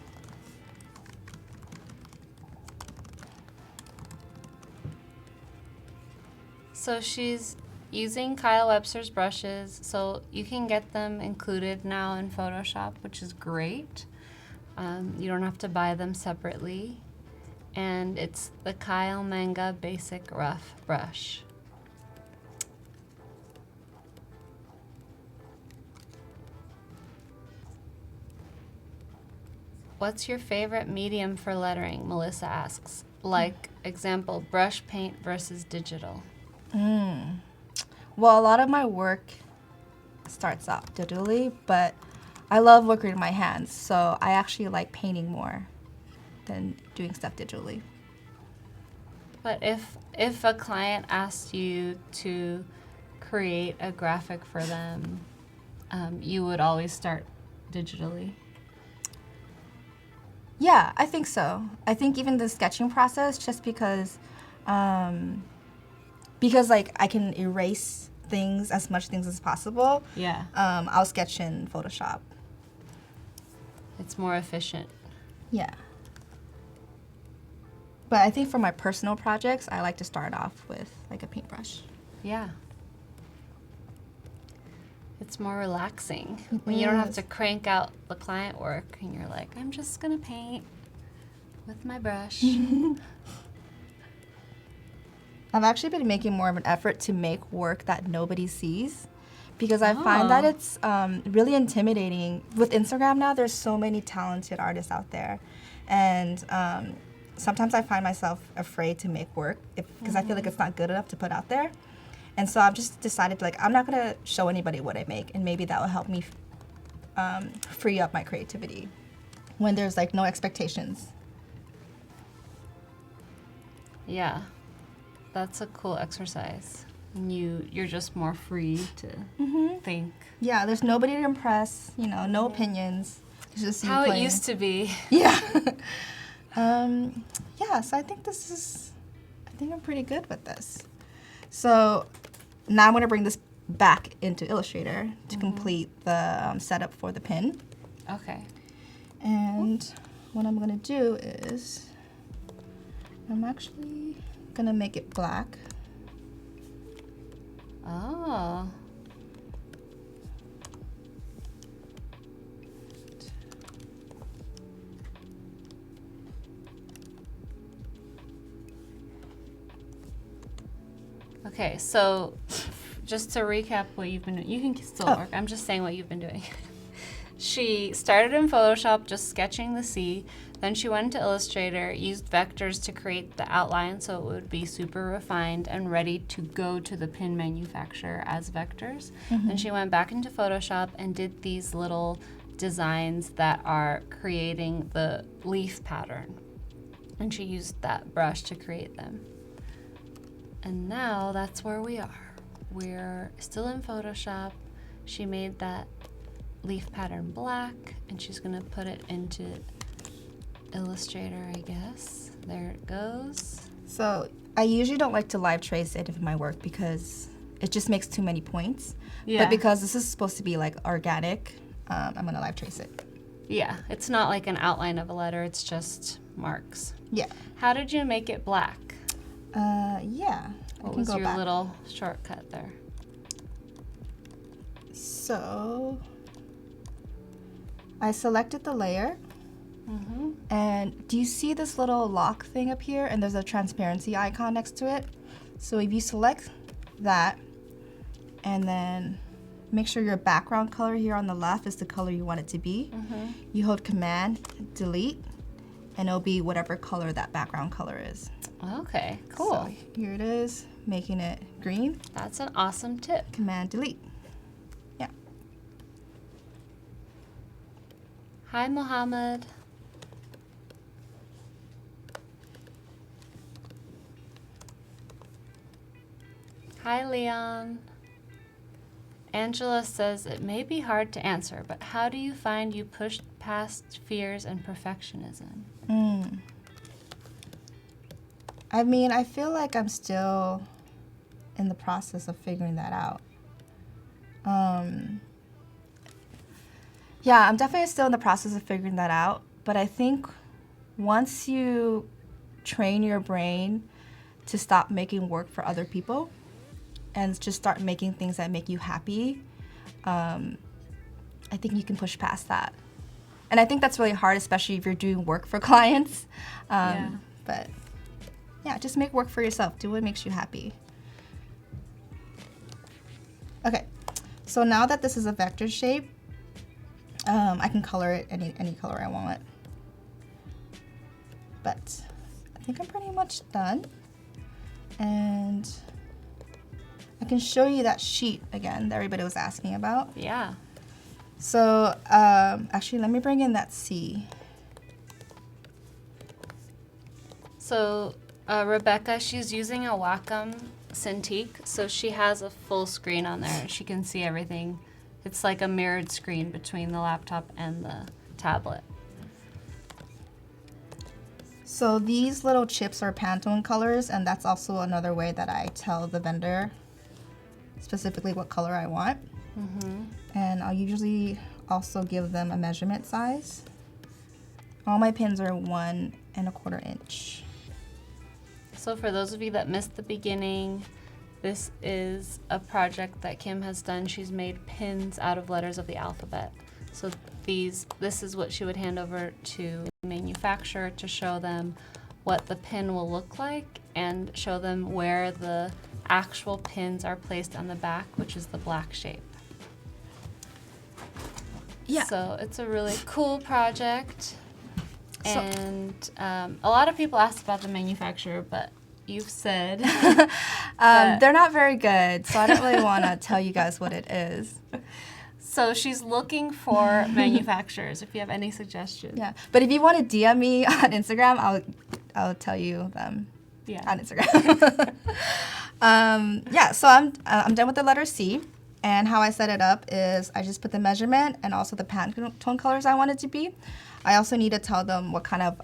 So she's using Kyle Webster's brushes, so you can get them included now in Photoshop, which is great. You don't have to buy them separately. And it's the Kyle Manga Basic Rough Brush. What's your favorite medium for lettering? Melissa asks. Like, example, brush paint versus digital. Well, a lot of my work starts out digitally, but I love working with my hands, so I actually like painting more than doing stuff digitally. But if a client asked you to create a graphic for them, you would always start digitally. Yeah, I think so. I think even the sketching process, just because like I can erase things as possible. Yeah. I'll sketch in Photoshop. It's more efficient. Yeah. But I think for my personal projects, I like to start off with like a paintbrush. Yeah. It's more relaxing when you don't have to crank out the client work and you're like, I'm just gonna paint with my brush. I've actually been making more of an effort to make work that nobody sees because I find that it's really intimidating. With Instagram now, there's so many talented artists out there. And sometimes I find myself afraid to make work because I feel like it's not good enough to put out there. And so I've just decided, like, I'm not going to show anybody what I make, and maybe that will help me free up my creativity when there's, like, no expectations. Yeah. That's a cool exercise. And you're just more free to think. Yeah, there's nobody to impress, no opinions. It's just you How it playing. used to be. Yeah. Yeah, so I think I'm pretty good with this. So now I'm going to bring this back into Illustrator to complete the setup for the pin. Okay. And what I'm going to do is I'm actually going to make it black. Oh. Okay, so just to recap what you've been doing, you can still work. I'm just saying what you've been doing. She started in Photoshop just sketching the C. Then she went to Illustrator, used vectors to create the outline so it would be super refined and ready to go to the pin manufacturer as vectors. Then she went back into Photoshop and did these little designs that are creating the leaf pattern. And she used that brush to create them. And now that's where we are. We're still in Photoshop. She made that leaf pattern black, and she's gonna put it into Illustrator, I guess. There it goes. So I usually don't like to live trace any of my work because it just makes too many points. Yeah. But because this is supposed to be like organic, I'm gonna live trace it. Yeah, it's not like an outline of a letter, it's just marks. Yeah. How did you make it black? Yeah. What was your little shortcut there? So I selected the layer. And do you see this little lock thing up here? And there's a transparency icon next to it. So if you select that and then make sure your background color here on the left is the color you want it to be. You hold Command, Delete, and it'll be whatever color that background color is. Okay, cool. So here it is, making it green. That's an awesome tip. Command, Delete. Yeah. Hi, Mohammed. Hi, Leon. Angela says, it may be hard to answer, but how do you find you pushed past fears and perfectionism? I mean, I feel like I'm still in the process of figuring that out. Yeah, I'm definitely still in the process of figuring that out, but I think once you train your brain to stop making work for other people and just start making things that make you happy, I think you can push past that. And I think that's really hard, especially if you're doing work for clients. But yeah, just make work for yourself. Do what makes you happy. Okay, so now that this is a vector shape, I can color it any color I want. But I think I'm pretty much done. And I can show you that sheet again that everybody was asking about. Yeah. So actually, let me bring in that C. So Rebecca, she's using a Wacom Cintiq, so she has a full screen on there. She can see everything. It's like a mirrored screen between the laptop and the tablet. So these little chips are Pantone colors, and that's also another way that I tell the vendor specifically what color I want. And I'll usually also give them a measurement size. All my pins are 1 1/4 inch. So for those of you that missed the beginning, this is a project that Kim has done. She's made pins out of letters of the alphabet. So this is what she would hand over to the manufacturer to show them what the pin will look like and show them where the actual pins are placed on the back, which is the black shape. Yeah. So it's a really cool project. And a lot of people asked about the manufacturer, but you've said they're not very good, so I don't really want to tell you guys what it is. So she's looking for manufacturers if you have any suggestions. Yeah, but if you want to DM me on Instagram, I'll tell you them on Instagram. Yeah, so I'm done with the letter C, and how I set it up is I just put the measurement and also the Pantone colors I want it to be. I also need to tell them what kind of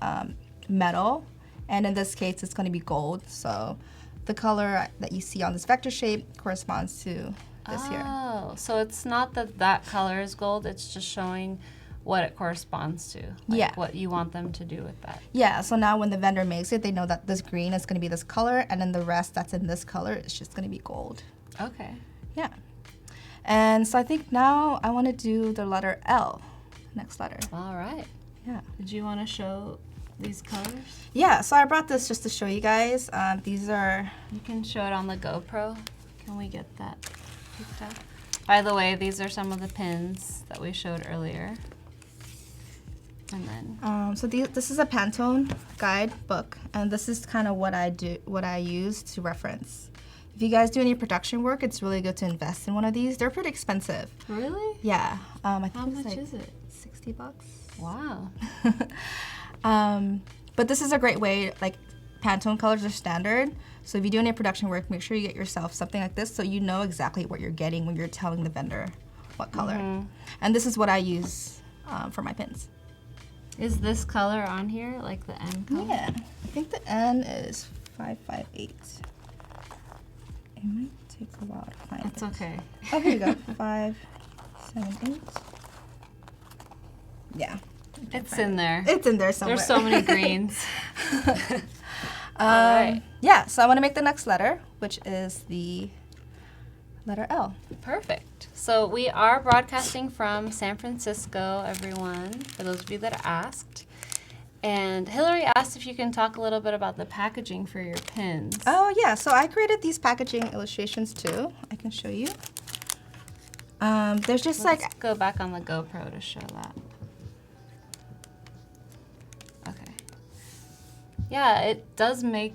metal, and in this case, it's going to be gold. So the color that you see on this vector shape corresponds to this here. Oh, so it's not that color is gold, it's just showing what it corresponds to. Like what you want them to do with that. Yeah, so now when the vendor makes it, they know that this green is going to be this color, and then the rest that's in this color is just going to be gold. Okay. Yeah. And so I think now I want to do the letter L, next letter. All right. Yeah. Did you want to show these colors? Yeah, so I brought this just to show you guys. These are... You can show it on the GoPro. Can we get that picked up? By the way, these are some of the pins that we showed earlier. And then So this is a Pantone guide book, and this is kind of what I use to reference. If you guys do any production work, it's really good to invest in one of these. They're pretty expensive. Really? Yeah. I think How it's much like is it? $60. Wow. But this is a great way, like Pantone colors are standard. So if you do any production work, make sure you get yourself something like this so you know exactly what you're getting when you're telling the vendor what color. And this is what I use for my pins. Is this color on here, like the N color? Yeah, I think the N is 558. It might take a while to find That's it. okay. Oh, here you go. 578. Yeah. It's in there. It's in there somewhere. There's so many greens. All right. Yeah, so I want to make the next letter, which is the letter L. Perfect. So we are broadcasting from San Francisco, everyone, for those of you that asked. And Hillary asked if you can talk a little bit about the packaging for your pins. Oh, yeah. So I created these packaging illustrations, too. I can show you. There's just Let's go back on the GoPro to show that. Okay. Yeah, it does make,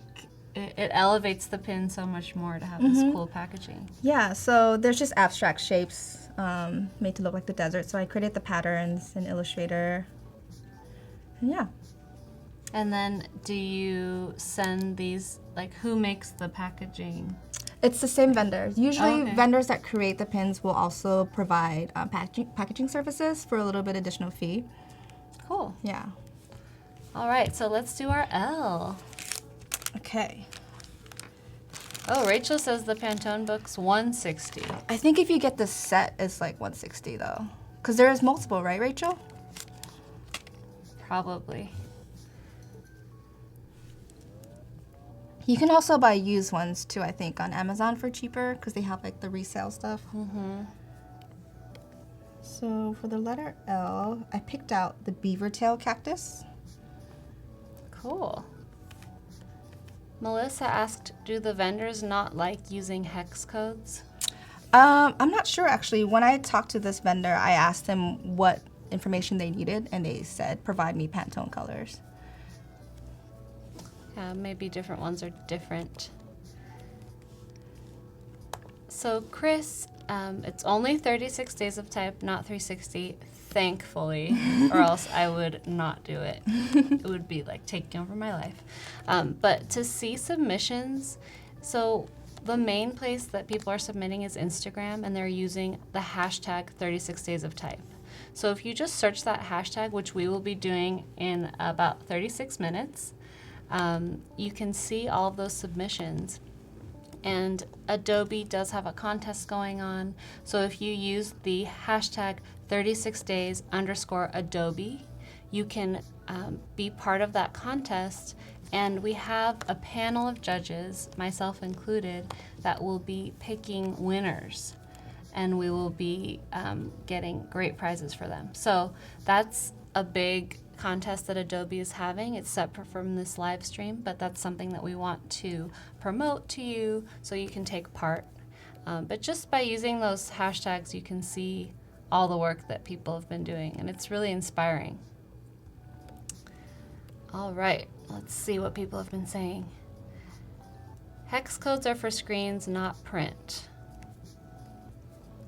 it elevates the pin so much more to have this cool packaging. Yeah, so there's just abstract shapes made to look like the desert. So I created the patterns in Illustrator. And yeah. And then do you send these, like who makes the packaging? It's the same vendors. Usually okay. vendors that create the pins will also provide packaging services for a little bit additional fee. Cool. Yeah. All right, so let's do our L. Okay. Oh, Rachel says the Pantone book's $160. I think if you get the set, it's like $160 though. Because there is multiple, right, Rachel? Probably. You can also buy used ones too, I think, on Amazon for cheaper because they have like the resale stuff. So for the letter L, I picked out the beaver tail cactus. Cool. Melissa asked, do the vendors not like using hex codes? I'm not sure actually. When I talked to this vendor, I asked them what information they needed, and they said provide me Pantone colors. Yeah, maybe different ones are different. So Chris, it's only 36 days of type, not 360, thankfully, or else I would not do it. It would be like taking over my life. But to see submissions, so the main place that people are submitting is Instagram, and they're using the hashtag 36 days of type. So if you just search that hashtag, which we will be doing in about 36 minutes, you can see all of those submissions. And Adobe does have a contest going on. So if you use the hashtag 36days_Adobe, you can be part of that contest. And we have a panel of judges, myself included, that will be picking winners. And we will be getting great prizes for them. So that's a big contest that Adobe is having. It's separate from this live stream, but that's something that we want to promote to you so you can take part. But just by using those hashtags, you can see all the work that people have been doing, and it's really inspiring. All right, let's see what people have been saying. Hex codes are for screens, not print.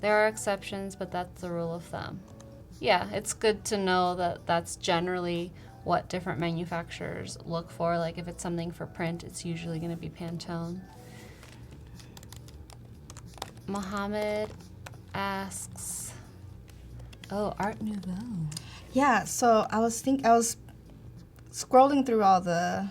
There are exceptions, but that's the rule of thumb. Yeah, it's good to know that that's generally what different manufacturers look for. Like if it's something for print, it's usually going to be Pantone. Mohammed asks, oh, Art Nouveau. Yeah, so I was scrolling through all the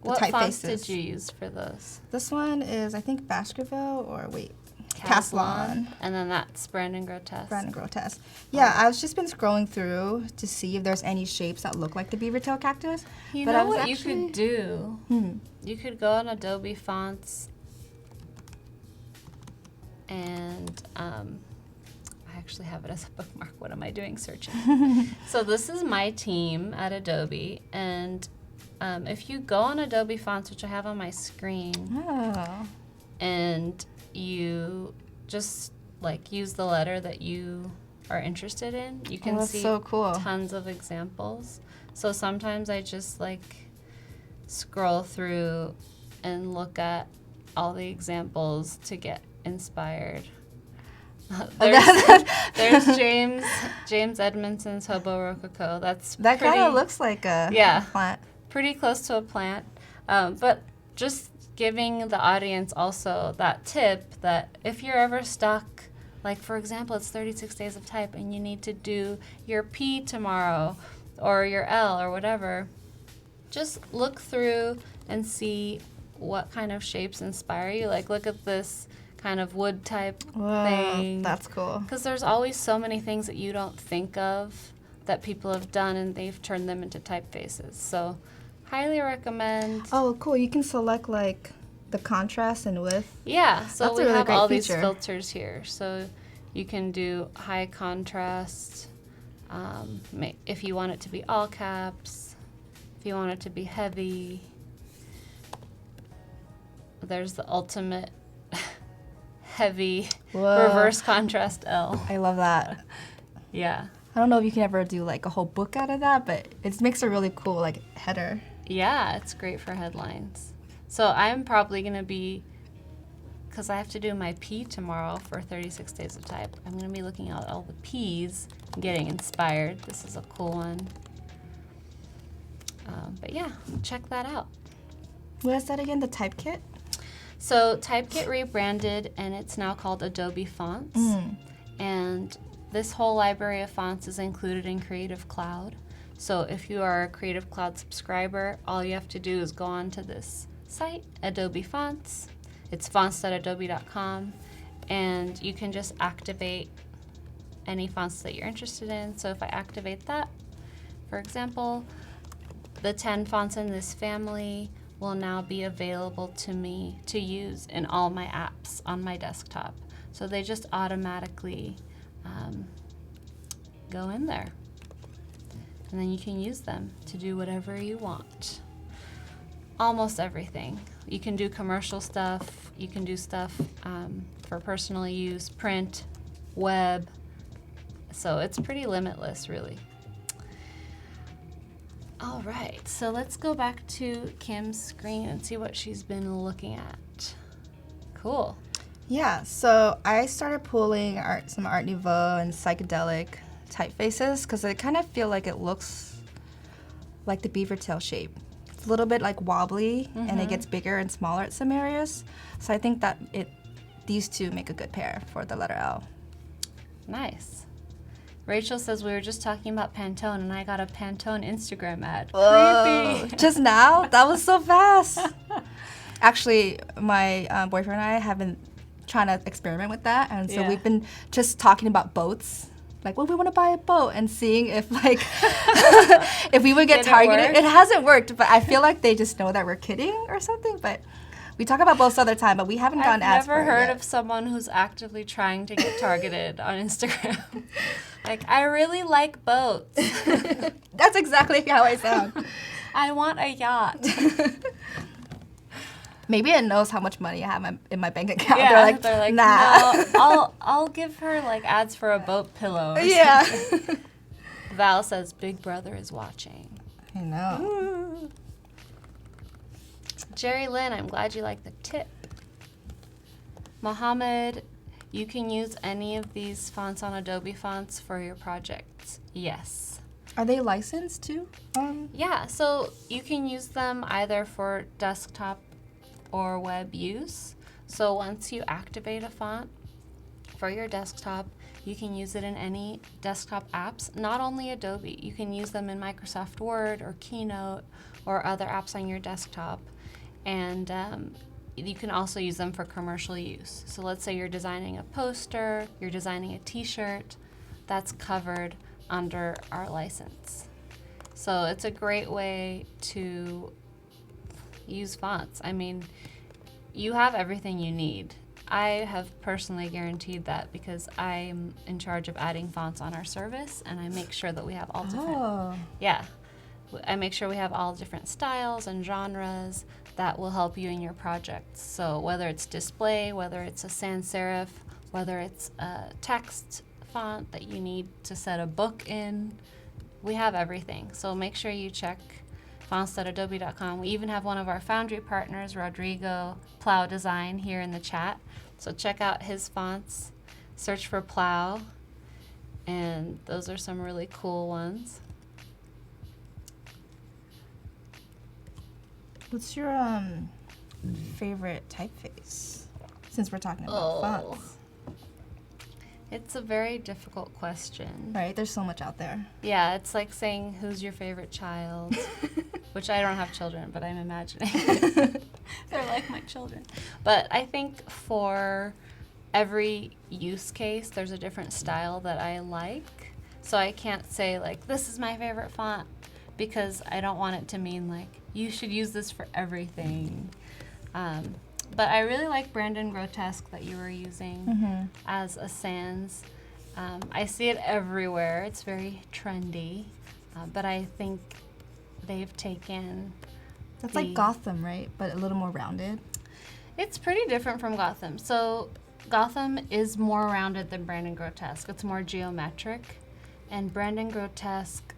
What fonts typefaces. did you use for those? This one is, I think, Baskerville or wait, Caslon. And then that's Brandon Grotesque. Brandon Grotesque. Yeah, I've just been scrolling through to see if there's any shapes that look like the beaver tail cactus. You but know I was what actually, you could do? You could go on Adobe Fonts and I actually have it as a bookmark. What am I doing searching? So this is my team at Adobe, and if you go on Adobe Fonts, which I have on my screen, Oh. and you just like use the letter that you are interested in. You can that's see so cool. tons of examples. So sometimes I just like scroll through and look at all the examples to get inspired. There's James Edmondson's Hobo Rococo. That kind of looks like a plant. Pretty close to a plant. But just giving the audience also that tip that if you're ever stuck, like for example, it's 36 days of type and you need to do your P tomorrow or your L or whatever, just look through and see what kind of shapes inspire you. Like look at this kind of wood type thing. That's cool. Because there's always so many things that you don't think of that people have done and they've turned them into typefaces. So highly recommend. Oh, cool. You can select like the contrast and width. Yeah, so That's we a really have great all feature. these filters here. So you can do high contrast, if you want it to be all caps, if you want it to be heavy. There's the ultimate heavy reverse contrast L. I love that. Yeah. I don't know if you can ever do like a whole book out of that, but it makes a really cool like header. Yeah, it's great for headlines. So I'm probably going to be, because I have to do my P tomorrow for 36 days of type, I'm going to be looking at all the P's and getting inspired. This is a cool one. But yeah, check that out. What is that again? The type kit? So Typekit rebranded, and it's now called Adobe Fonts. And this whole library of fonts is included in Creative Cloud. So if you are a Creative Cloud subscriber, all you have to do is go on to this site, Adobe Fonts. It's fonts.adobe.com, and you can just activate any fonts that you're interested in. So if I activate that, for example, the 10 fonts in this family will now be available to me to use in all my apps on my desktop. So they just automatically go in there. And then you can use them to do whatever you want. Almost everything. You can do commercial stuff, you can do stuff for personal use, print, web. So it's pretty limitless, really. All right, so let's go back to Kim's screen and see what she's been looking at. Cool. Yeah, so I started pulling some Art Nouveau and psychedelic typefaces because I kind of feel like it looks like the beaver tail shape. It's a little bit like wobbly, and it gets bigger and smaller at some areas. So I think that these two make a good pair for the letter L. Nice. Rachel says we were just talking about Pantone, and I got a Pantone Instagram ad. Whoa, Creepy. just now? That was so fast. Actually, my boyfriend and I have been trying to experiment with that, and so we've been just talking about boats. Like, well, we want to buy a boat, and seeing if like if we would get targeted. It hasn't worked, but I feel like they just know that we're kidding or something. But we talk about boats all the time, but we haven't gotten ads for it. I've never heard yet. of someone who's actively trying to get targeted on Instagram. Like, I really like boats. That's exactly how I sound. I want a yacht. Maybe it knows how much money I have in my bank account. Yeah, they're like, nah. nah. No, I'll give her like ads for a boat pillow. Or Yeah. something. Val says Big Brother is watching. I know. Jerry Lynn, I'm glad you like the tip. Mohammed, you can use any of these fonts on Adobe Fonts for your projects. Yes. Are they licensed too? Yeah, so you can use them either for desktop or web use. So once you activate a font for your desktop, you can use it in any desktop apps, not only Adobe. You can use them in Microsoft Word or Keynote or other apps on your desktop. And you can also use them for commercial use. So let's say you're designing a poster, you're designing a t-shirt, that's covered under our license. So it's a great way to use fonts. I mean, you have everything you need. I have personally guaranteed that because I'm in charge of adding fonts on our service, and I make sure that we have all different, I make sure we have all different styles and genres that will help you in your projects. So whether it's display, whether it's a sans serif, whether it's a text font that you need to set a book in. We have everything. So make sure you check fonts.adobe.com. We even have one of our Foundry partners, Rodrigo Plow Design, here in the chat. So check out his fonts. Search for Plow. And those are some really cool ones. What's your favorite typeface? Since we're talking about fonts. It's a very difficult question. Right, there's so much out there. Yeah, it's like saying, who's your favorite child? Which I don't have children, but I'm imagining. They're like my children. But I think for every use case, there's a different style that I like. So I can't say, like, this is my favorite font, because I don't want it to mean, like, you should use this for everything. But I really like Brandon Grotesque that you were using as a sans. I see it everywhere. It's very trendy. But I think they've taken... That's like Gotham, right? But a little more rounded. It's pretty different from Gotham. So Gotham is more rounded than Brandon Grotesque. It's more geometric. And Brandon Grotesque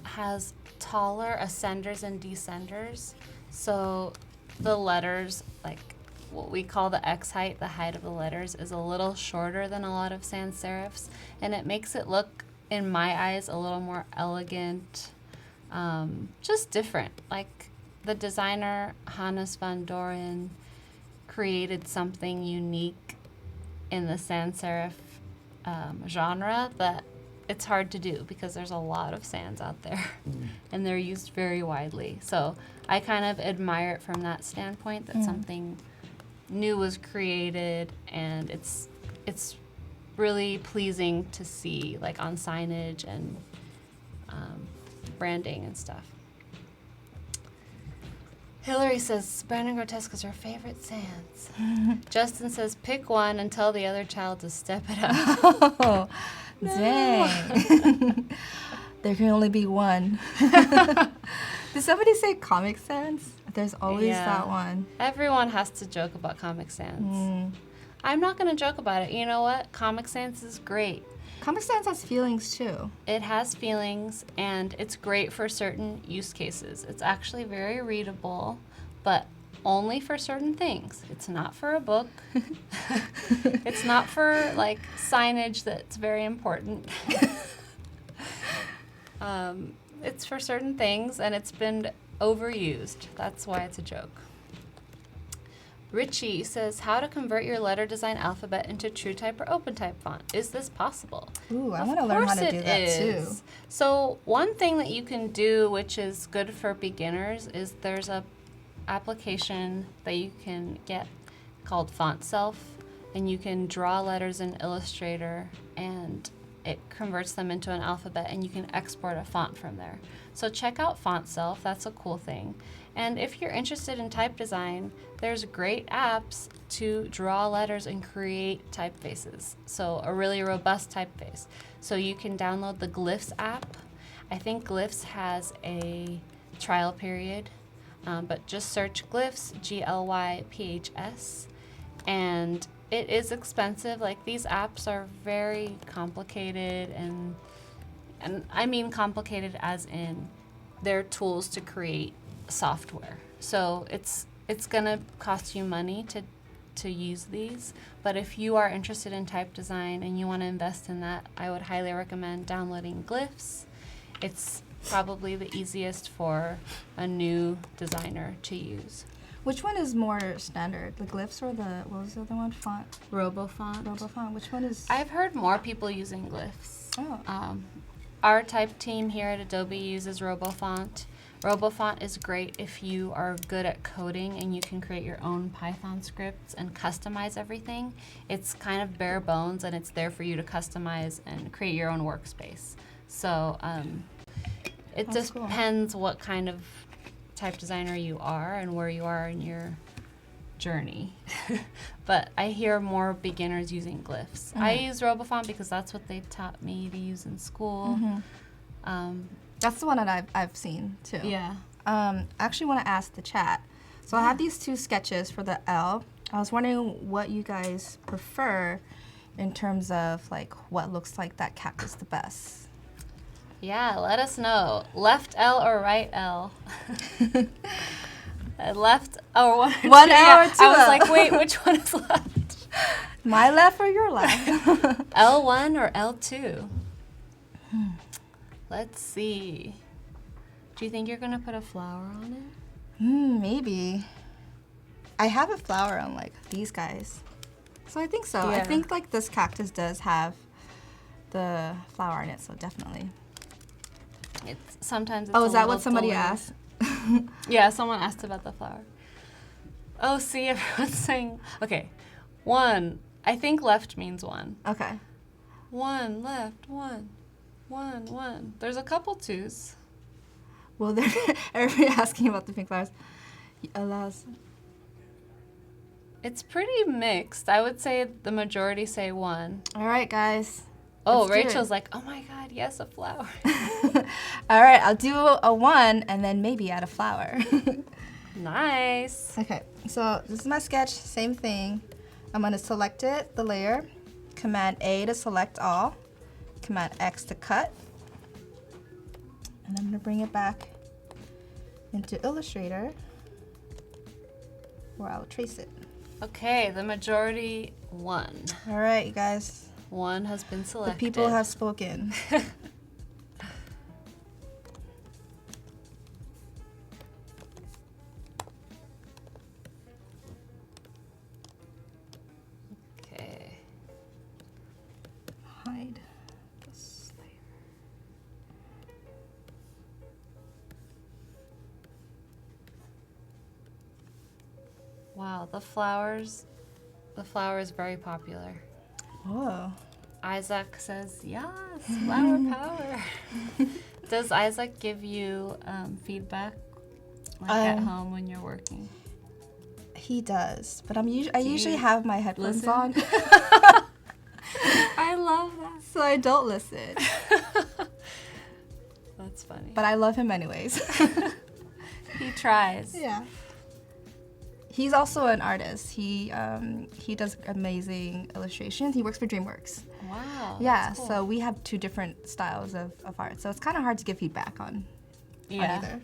has taller ascenders and descenders. So the letters, like what we call the X height, the height of the letters, is a little shorter than a lot of sans serifs, and it makes it look, in my eyes, a little more elegant, just different. Like the designer Hannes van Doren created something unique in the sans serif genre that it's hard to do because there's a lot of sans out there and they're used very widely. So I kind of admire it from that standpoint, that something new was created, and it's really pleasing to see, like on signage and branding and stuff. Hillary says Brandon Grotesque is her favorite sans. Justin says pick one and tell the other child to step it up. Oh, dang. There can only be one. Did somebody say Comic Sans? There's always that one. Everyone has to joke about Comic Sans. I'm not going to joke about it. You know what? Comic Sans is great. Comic Sans has feelings too. It has feelings, and it's great for certain use cases. It's actually very readable, but only for certain things. It's not for a book. It's not for like signage that's very important. It's for certain things, and it's been overused. That's why it's a joke. Richie says, how to convert your letter design alphabet into TrueType or OpenType font. Is this possible? Ooh, I want to learn how to do that too. So one thing that you can do, which is good for beginners, is there's a application that you can get called Font Self, and you can draw letters in Illustrator, and it converts them into an alphabet, and you can export a font from there. So check out Font Self. That's a cool thing. And if you're interested in type design, there's great apps to draw letters and create typefaces. So a really robust typeface. So you can download the Glyphs app. I think Glyphs has a trial period, but just search Glyphs, Glyphs, and it is expensive. Like, these apps are very complicated, and I mean complicated as in they're tools to create software. So it's gonna cost you money to use these, but if you are interested in type design and you want to invest in that, I would highly recommend downloading Glyphs. It's probably the easiest for a new designer to use. Which one is more standard, the Glyphs or what was the other one? Font? RoboFont. RoboFont. Which one is? I've heard more people using Glyphs. Oh. Our type team here at Adobe uses RoboFont. RoboFont is great if you are good at coding and you can create your own Python scripts and customize everything. It's kind of bare bones, and it's there for you to customize and create your own workspace. So it just depends what kind of type designer you are and where you are in your journey. But I hear more beginners using Glyphs. I use RoboFont because that's what they taught me to use in school. That's the one that I've seen too. Yeah. I actually want to ask the chat. So I have these two sketches for the L. I was wondering what you guys prefer in terms of like what looks like that cactus the best. Yeah, let us know. Left L or right L? Left or one or two? One L or two I was L? like, wait, which one is left? My left or your left? L1 or L2? Let's see. Do you think you're gonna put a flower on it? Maybe. I have a flower on like these guys. So I think so. Yeah. I think like this cactus does have the flower in it, so definitely. Sometimes it's Oh, a is that little what somebody delayed. asked? Yeah, someone asked about the flower. Oh, see, everyone's saying, okay, one. I think left means one. Okay. One, left, one. One, one. There's a couple twos. Well, they're everybody asking about the pink flowers. Allows. It's pretty mixed. I would say the majority say one. All right, guys. Oh, Let's do Rachel's it. like, oh my God, yes, a flower. All right, I'll do a one and then maybe add a flower. Nice. Okay, so this is my sketch, same thing. I'm gonna select it, the layer, Command A to select all, Command X to cut, and I'm gonna bring it back into Illustrator where I'll trace it. Okay, the majority one. All right, you guys, One has been the selected. people have spoken. Okay. Hide this layer. Wow, the flower is very popular. Whoa. Isaac says, yes, flower power. Does Isaac give you feedback like at home when you're working? He does, but I usually you have my headphones listen? on, I love that. so I don't listen. That's funny. But I love him anyways. He tries. Yeah. He's also an artist. He does amazing illustrations. He works for DreamWorks. Wow. Yeah, that's cool. so we have two different styles of art. So it's kind of hard to give feedback on either.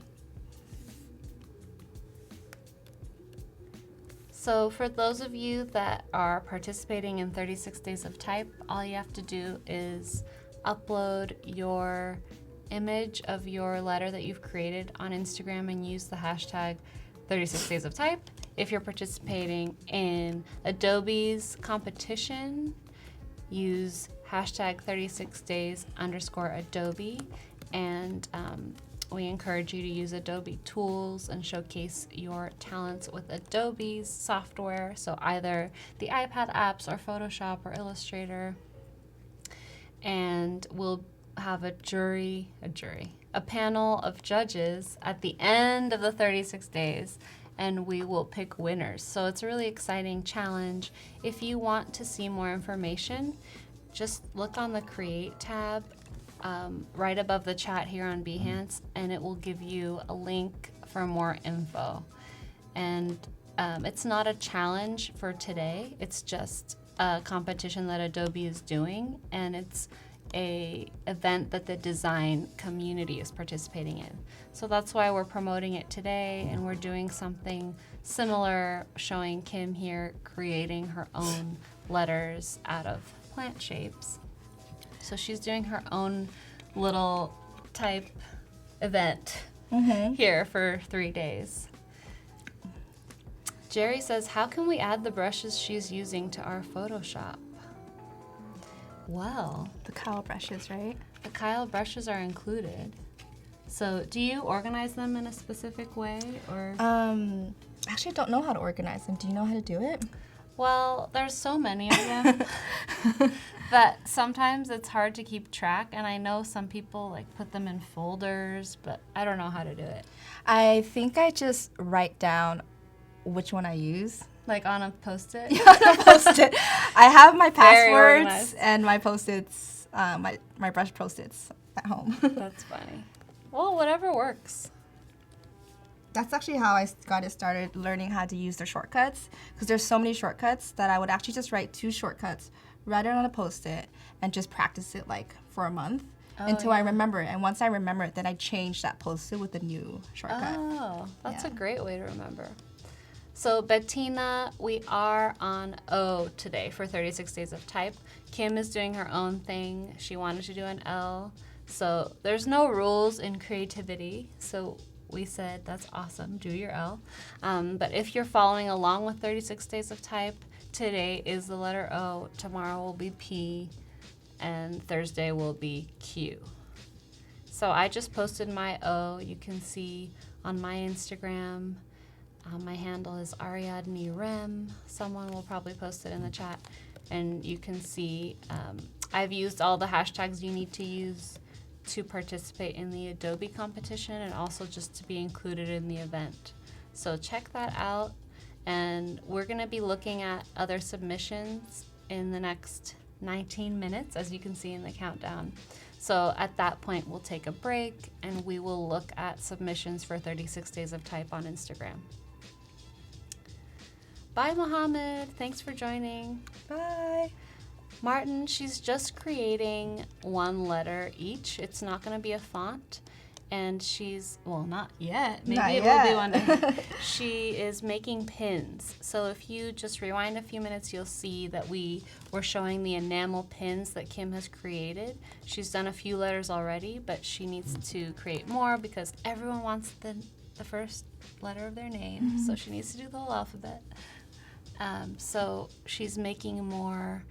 So for those of you that are participating in 36 Days of Type, all you have to do is upload your image of your letter that you've created on Instagram and use the hashtag 36 Days of Type. If you're participating in Adobe's competition, use hashtag 36days_Adobe, and we encourage you to use Adobe tools and showcase your talents with Adobe's software, so either the iPad apps or Photoshop or Illustrator. And we'll have a panel of judges at the end of the 36 days, and we will pick winners. So it's a really exciting challenge. If you want to see more information, just look on the Create tab right above the chat here on Behance, and it will give you a link for more info. And it's not a challenge for today, it's just a competition that Adobe is doing, and it's a event that the design community is participating in. So that's why we're promoting it today, and we're doing something similar, showing Kim here creating her own letters out of plant shapes. So she's doing her own little type event here for 3 days. Jerry says, how can we add the brushes she's using to our Photoshop? Well, The Kyle brushes, right? the Kyle brushes are included. So do you organize them in a specific way, or? Actually, I don't know how to organize them. Do you know how to do it? Well, there's so many of them that sometimes it's hard to keep track, and I know some people like put them in folders, but I don't know how to do it. I think I just write down which one I use. Like on a Post-it? Post-it. I have my Very passwords organized. and my Post-its, my brush Post-its at home. That's funny. Well, whatever works. That's actually how I got it started learning how to use the shortcuts, because there's so many shortcuts that I would actually just write 2 shortcuts, write it on a Post-it, and just practice it like for a month until I remember it. And once I remember it, then I change that Post-it with a new shortcut. Oh, that's a great way to remember. So Bettina, we are on O today for 36 Days of Type. Kim is doing her own thing. She wanted to do an L. So there's no rules in creativity. So we said, that's awesome, do your L. But if you're following along with 36 Days of Type, today is the letter O, tomorrow will be P, and Thursday will be Q. So I just posted my O. You can see on my Instagram. My handle is Ariadne Rem. Someone will probably post it in the chat. And you can see I've used all the hashtags you need to use to participate in the Adobe competition and also just to be included in the event. So check that out. And we're going to be looking at other submissions in the next 19 minutes, as you can see in the countdown. So at that point, we'll take a break and we will look at submissions for 36 Days of Type on Instagram. Bye, Mohammed. Thanks for joining. Bye. Martin, she's just creating 1 letter each. It's not going to be a font. And she's, well, not yet. Maybe it will be one day. She is making pins. So if you just rewind a few minutes, you'll see that we were showing the enamel pins that Kim has created. She's done a few letters already, but she needs to create more because everyone wants the first letter of their name. Mm-hmm. So she needs to do the whole alphabet. So she's making more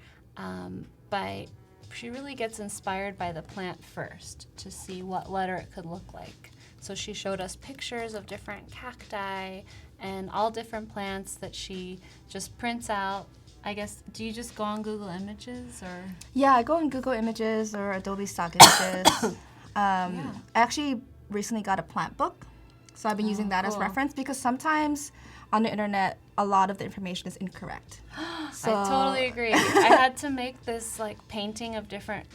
she really gets inspired by the plant first to see what letter it could look like. So she showed us pictures of different cacti and all different plants that she just prints out. I guess, do you just go on Google Images or? Yeah, I go on Google Images or Adobe Stock Images. I actually recently got a plant book, so I've been using that as reference because sometimes on the internet, a lot of the information is incorrect. So, I totally agree. I had to make this like painting of different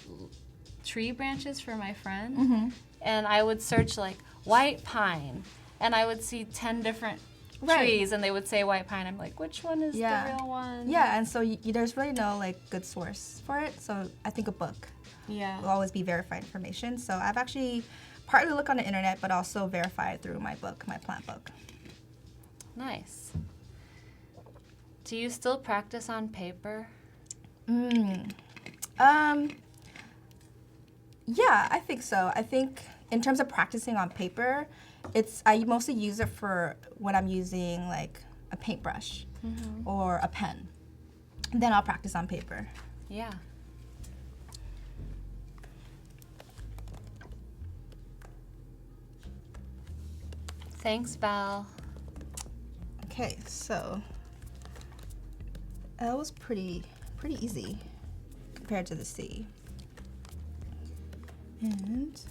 tree branches for my friend, and I would search like white pine, and I would see 10 different trees, and they would say white pine. I'm like, which one is the real one? Yeah, and so there's really no like good source for it. So I think a book will always be verified information. So I've actually partly looked on the internet, but also verified through my book, my plant book. Nice. Do you still practice on paper? Yeah, I think so. I think in terms of practicing on paper, I mostly use it for when I'm using like a paintbrush or a pen. And then I'll practice on paper. Yeah. Thanks, Val. Okay, so that was pretty easy compared to the C. And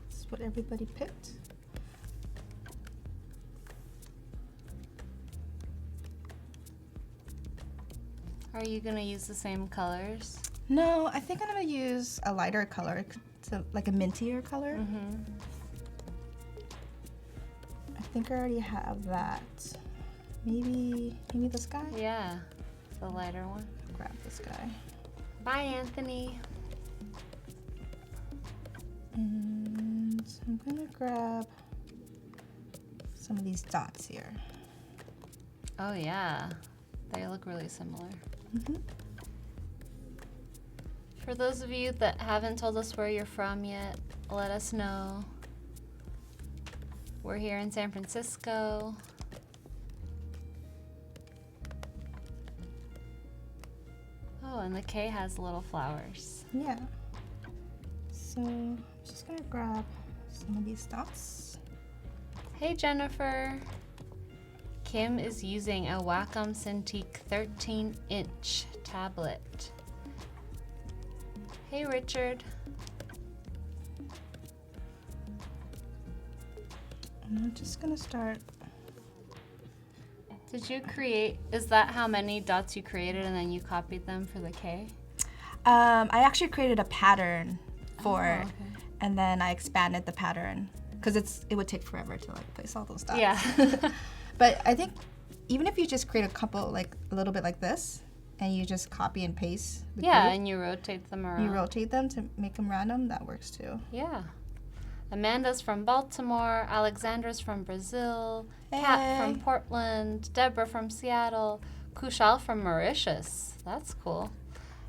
that's what everybody picked. Are you gonna use the same colors? No, I think I'm gonna use a lighter color, like a mintier color. I think I already have that. Maybe this guy? Yeah, the lighter one. Grab this guy. Bye, Anthony. And I'm gonna grab some of these dots here. Oh yeah, they look really similar. For those of you that haven't told us where you're from yet, let us know. We're here in San Francisco. Oh, and the K has little flowers. Yeah. So I'm just gonna grab some of these dots. Hey, Jennifer. Kim is using a Wacom Cintiq 13-inch tablet. Hey, Richard. And I'm just gonna start. Did you create, is that how many dots you created and then you copied them for the K? I actually created a pattern for it, and then I expanded the pattern because it would take forever to like place all those dots. Yeah. But I think even if you just create a couple, like a little bit like this, and you just copy and paste the Yeah, group, and you rotate them around. you rotate them to make them random, that works too. Yeah. Amanda's from Baltimore, Alexandra's from Brazil, Kat Hey. from Portland, Deborah from Seattle, Kushal from Mauritius. That's cool.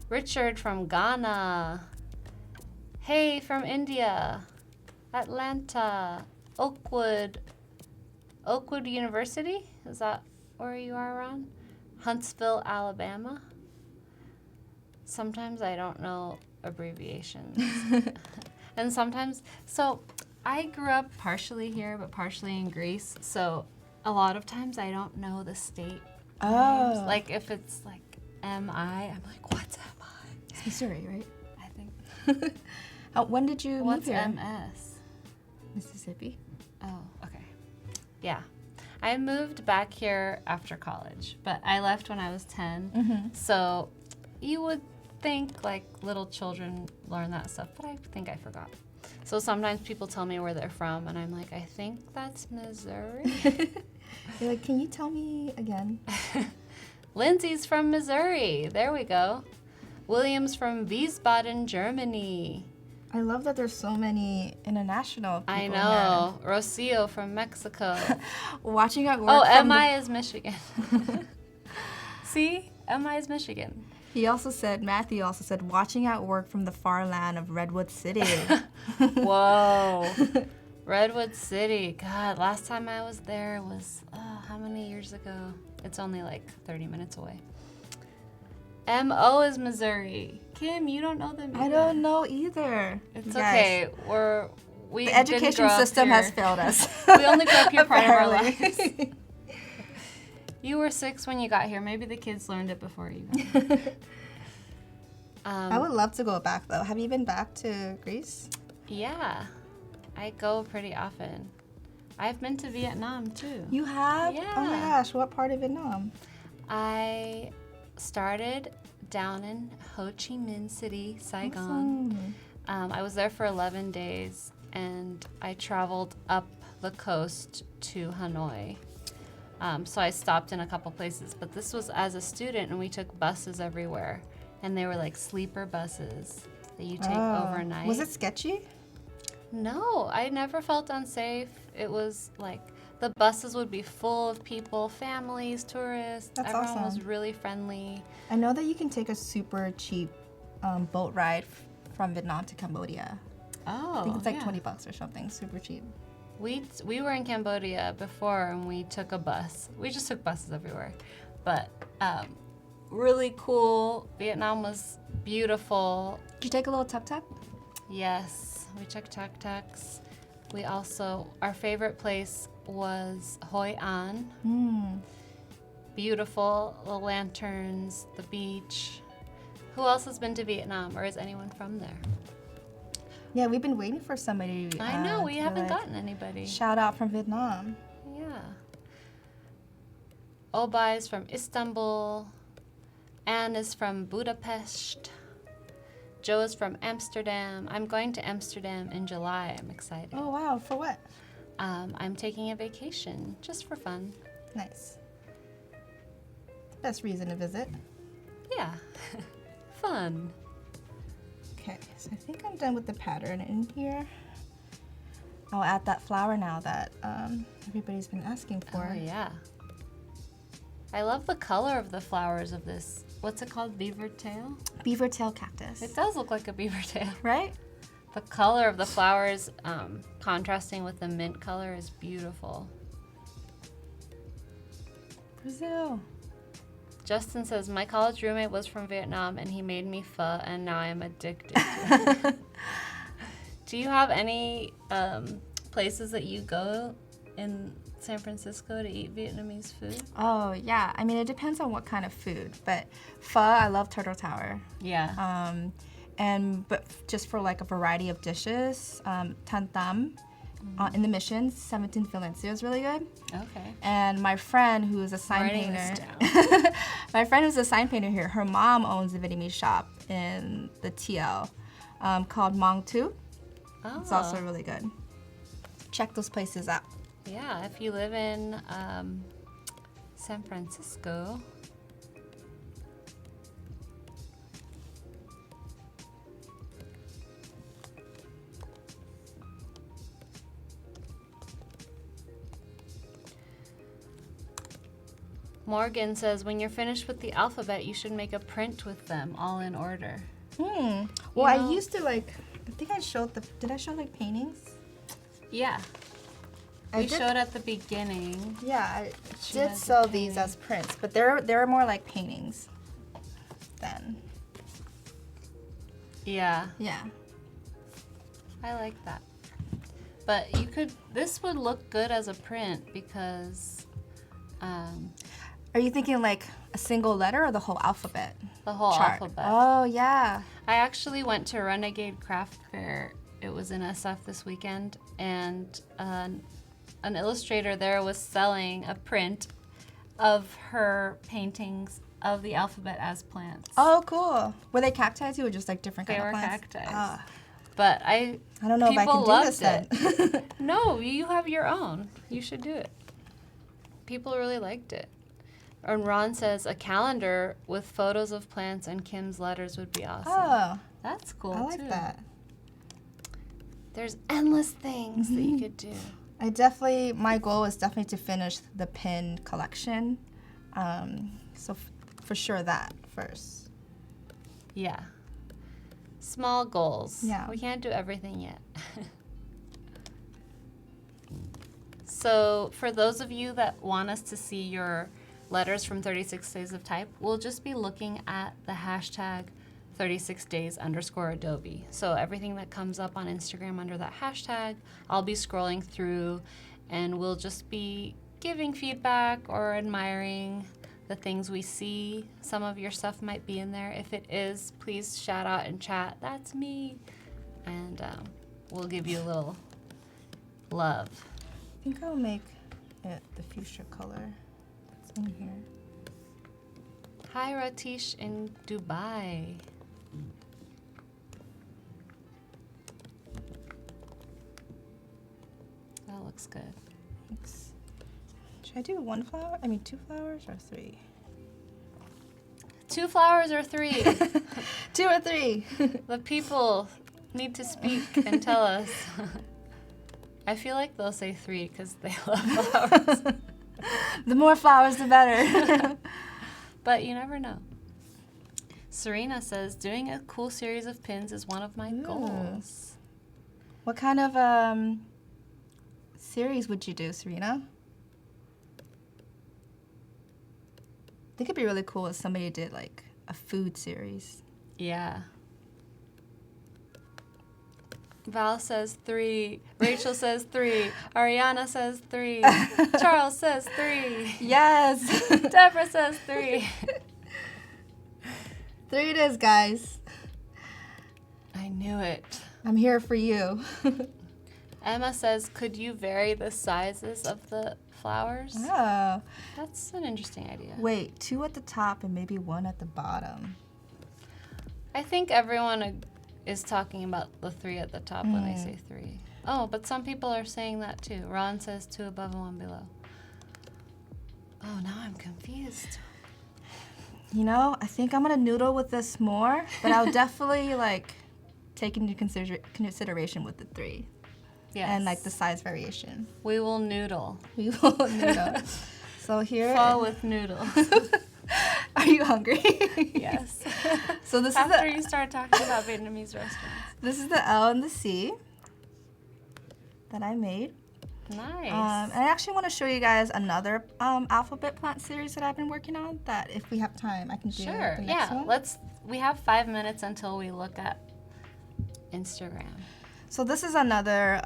Richard from Ghana. Hey from India. Atlanta. Oakwood University? Is that where you are around? Huntsville, Alabama. Sometimes I don't know abbreviations. And sometimes, so I grew up partially here, but partially in Greece. So a lot of times I don't know the state names. Like if it's like MI, I'm like, what's MI? It's Missouri, right? I think. When did you What's move here? MS? Mississippi. Oh, okay. Yeah. I moved back here after college, but I left when I was 10. Mm-hmm. So you would think like little children learn that stuff, but I think I forgot. So sometimes people tell me where they're from, and I'm like, I think that's Missouri. You're like, can you tell me again? Lindsay's from Missouri. There we go. William's from Wiesbaden, Germany. I love that there's so many international people I know. Rocio from Mexico. here. Watching at work. Oh, from MI is Michigan. See? MI is Michigan. Matthew also said, watching at work from the far land of Redwood City. Whoa. Redwood City. God, last time I was there was, how many years ago? It's only like 30 minutes away. MO is Missouri. Kim, you don't know them either. I don't know either. It's Guys, okay. We the didn't education grow up system has here. failed us. We only grew up here part of our Apparently. lives. You were 6 when you got here. Maybe the kids learned it before you. I would love to go back though. Have you been back to Greece? Yeah, I go pretty often. I've been to Vietnam too. You have? Yeah. Oh my gosh, what part of Vietnam? I started down in Ho Chi Minh City, Saigon. Awesome. I was there for 11 days, and I traveled up the coast to Hanoi. So I stopped in a couple places, but this was as a student, and we took buses everywhere, and they were like sleeper buses that you take overnight. Was it sketchy? No, I never felt unsafe. It was like the buses would be full of people, families, tourists. That's Everyone was awesome. really friendly. I know that you can take a super cheap boat ride from Vietnam to Cambodia. Oh, I think it's like $20 or something, super cheap. We were in Cambodia before, and we took a bus. We just took buses everywhere, but really cool. Vietnam was beautiful. Did you take a little tuk-tuk? Yes, we took tuk-tuks. We also, our favorite place was Hoi An. Beautiful, the lanterns, the beach. Who else has been to Vietnam, or is anyone from there? Yeah, we've been waiting for somebody. I know, we to, haven't like, gotten anybody. Shout out from Vietnam. Yeah. Oba is from Istanbul. Anne is from Budapest. Joe is from Amsterdam. I'm going to Amsterdam in July. I'm excited. Oh wow, for what? I'm taking a vacation just for fun. Nice. Best reason to visit. Yeah. Fun. Okay, so I think I'm done with the pattern in here. I'll add that flower now that everybody's been asking for. Oh, yeah. I love the color of the flowers of this. What's it called? Beaver tail? Beaver tail cactus. It does look like a beaver tail. Right? The color of the flowers contrasting with the mint color is beautiful. Brazil. Justin says, my college roommate was from Vietnam and he made me pho and now I am addicted to it. Do you have any places that you go in San Francisco to eat Vietnamese food? Oh yeah, I mean it depends on what kind of food, but pho, I love Turtle Tower. Yeah. But just for like a variety of dishes, Tan Tam in the Mission, 17th Valencia is really good. Okay. And my friend who is a sign Writing this painter, down. my friend who's a sign painter here, her mom owns a Vietnamese shop in the TL called Mong Tu. Oh. It's also really good. check those places out. Yeah, if you live in San Francisco. Morgan says, when you're finished with the alphabet, you should make a print with them all in order. Well, I used to I think I showed did I show like paintings? Yeah. We showed at the beginning. Yeah, I did sell these as prints, but they're more like paintings then. Yeah. Yeah. I like that. But this would look good as a print because Are you thinking like a single letter or the whole alphabet? the whole chart? alphabet. Oh, yeah. I actually went to Renegade Craft Fair. It was in SF this weekend, and an illustrator there was selling a print of her paintings of the alphabet as plants. Oh, cool. Were they cacti too, or just like different kind They of were plants? cacti. But I don't know if I people can do loved this then. it. No, you have your own. You should do it. People really liked it. And Ron says a calendar with photos of plants and Kim's letters would be awesome. Oh, That's cool I like too. that. There's endless things that you could do. My goal is definitely to finish the pin collection. So for sure that first. Yeah. Small goals. Yeah. We can't do everything yet. So for those of you that want us to see your letters from 36 Days of Type, we'll just be looking at the hashtag 36days_Adobe. So everything that comes up on Instagram under that hashtag, I'll be scrolling through and we'll just be giving feedback or admiring the things we see. Some of your stuff might be in there. If it is, please shout out in chat, that's me. And we'll give you a little love. I think I'll make it the fuchsia color that's in here. Hi, Ratish in Dubai. That looks good. Thanks. Should I do one flower? I mean, 2 flowers or 3? 2 flowers or 3? 2 or 3? The people need to speak and tell us. I feel like they'll say 3 because they love flowers. The more flowers, the better. But you never know. Serena says, doing a cool series of pins is one of my goals. What kind of series would you do, Serena? I think it'd be really cool if somebody did like a food series. Yeah. Val says 3. Rachel says 3. Ariana says 3. Charles says 3. Yes. Deborah says 3. 3 it is, guys. I knew it. I'm here for you. Emma says, could you vary the sizes of the flowers? Oh. That's an interesting idea. Wait, 2 at the top and maybe 1 at the bottom. I think everyone is talking about the 3 at the top when they say 3. Oh, but some people are saying that too. Ron says 2 above and 1 below. Oh, now I'm confused. You know, I think I'm gonna noodle with this more, but I'll definitely take into consideration with the 3. Yes. And the size variation. We will noodle. We will noodle. So here. Fall with noodles. Are you hungry? Yes. So this After is you start talking about Vietnamese restaurants. This is the L and the C that I made. Nice. And I actually want to show you guys another alphabet plant series that I've been working on that if we have time I can do Sure. the next Yeah. one. We have 5 minutes until we look at Instagram. So this is another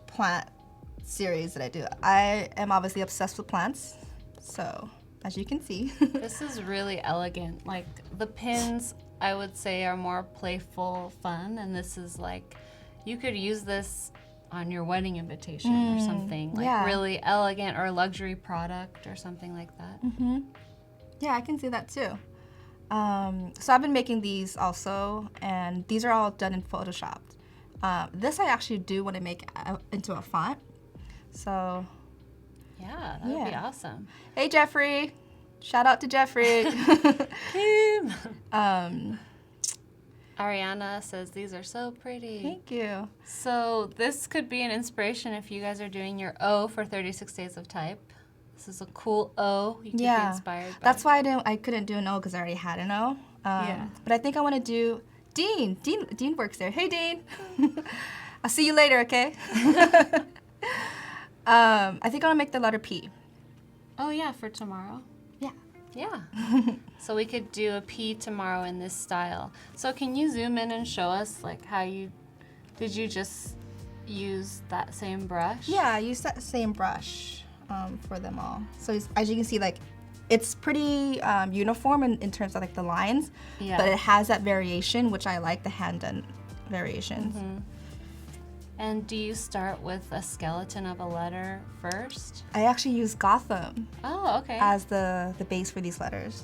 plant series that I do. I am obviously obsessed with plants, so as you can see. This is really elegant. Like the pins, I would say, are more playful, fun, and this is you could use this on your wedding invitation or something really elegant, or a luxury product or something like that. Yeah, I can see that too. So I've been making these also, and these are all done in Photoshop. This I actually do want to make into a font. So, Yeah, that would be Yeah. awesome. hey Jeffrey, shout out to Jeffrey. Kim. um, Ariana says these are so pretty. thank you. So this could be an inspiration if you guys are doing your O for 36 Days of Type. This is a cool O you could be Yeah, inspired by. that's why I couldn't do an O because I already had an O. Yeah. But I think I want to do Dean. Dean works there. Hey Dean, I'll see you later. Okay. I think I want to make the letter P. Oh yeah, for tomorrow. Yeah. Yeah. So we could do a P tomorrow in this style. So can you zoom in and show us like how did you just use that same brush? Yeah, I used that same brush for them all. So as you can see, like it's pretty uniform in terms of like the lines, Yeah. but it has that variation, which I like, the hand done variations. Mm-hmm. And do you start with a skeleton of a letter first? I actually use Gotham Oh, okay. as the base for these letters.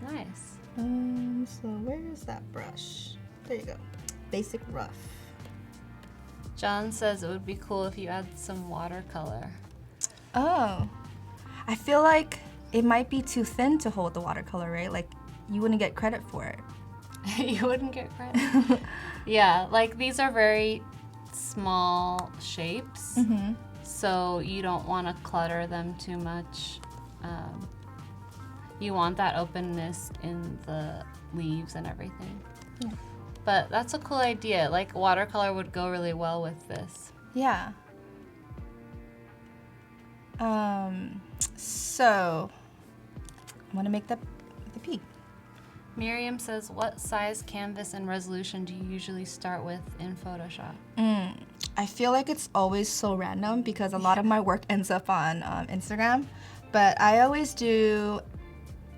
Nice. So where is that brush? There you go. Basic rough. John says it would be cool if you add some watercolor. Oh, I feel like it might be too thin to hold the watercolor, right? Like you wouldn't get credit for it. You wouldn't get credit. Yeah, like these are very small shapes, so you don't want to clutter them too much. You want that openness in the leaves and everything. Yeah. But that's a cool idea. Like watercolor would go really well with this. Yeah. So I want to make the P. Miriam says, what size canvas and resolution do you usually start with in Photoshop? I feel like it's always so random because a lot of my work ends up on Instagram, but I always do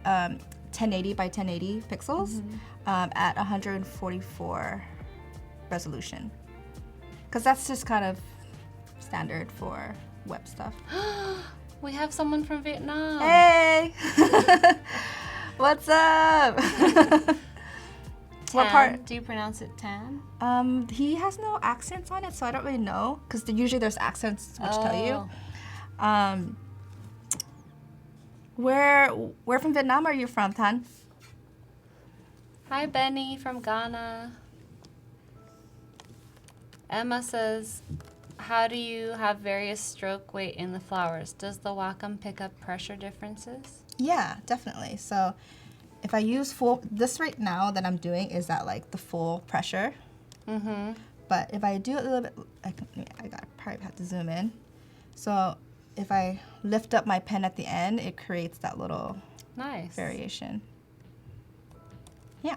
1080 by 1080 pixels at 144 resolution, because that's just kind of standard for web stuff. We have someone from Vietnam. Hey! What's up? What Tan. part? Do you pronounce it tan? He has no accents on it, so I don't really know, because usually there's accents which tell you. Where from Vietnam are you from, Tan? Hi, Benny from Ghana. Emma says, how do you have various stroke weight in the flowers? Does the Wacom pick up pressure differences? Yeah, definitely. So if I use this right now that I'm doing is at like the full pressure. Mm-hmm. But if I do it a little bit, probably have to zoom in. So if I lift up my pen at the end, it creates that little Nice. variation. Yeah.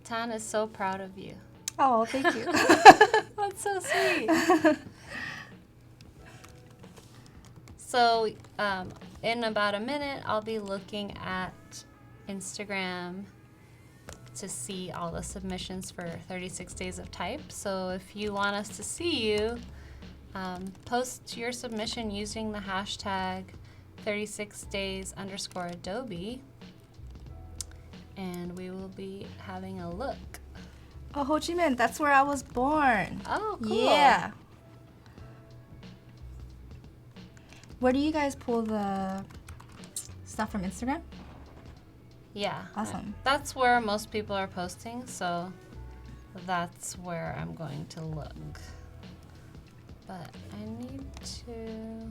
Tan is so proud of you. Oh, thank you. That's so sweet. So in about a minute, I'll be looking at Instagram to see all the submissions for 36 Days of Type. So if you want us to see you, post your submission using the hashtag 36days_Adobe, and we will be having a look. Oh, Ho Chi Minh, that's where I was born. Oh, cool. Yeah. Where do you guys pull the stuff from Instagram? Yeah. Awesome. That's where most people are posting, so that's where I'm going to look. But I need to...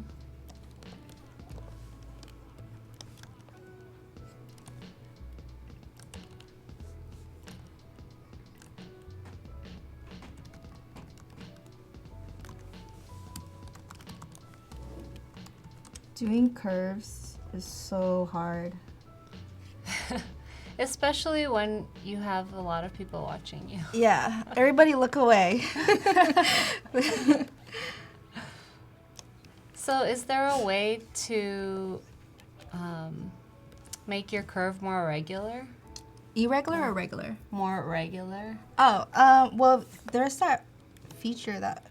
Doing curves is so hard. Especially when you have a lot of people watching you. Yeah, everybody look away. So is there a way to make your curve more regular? Irregular or regular? More regular? Oh, well, there's that feature that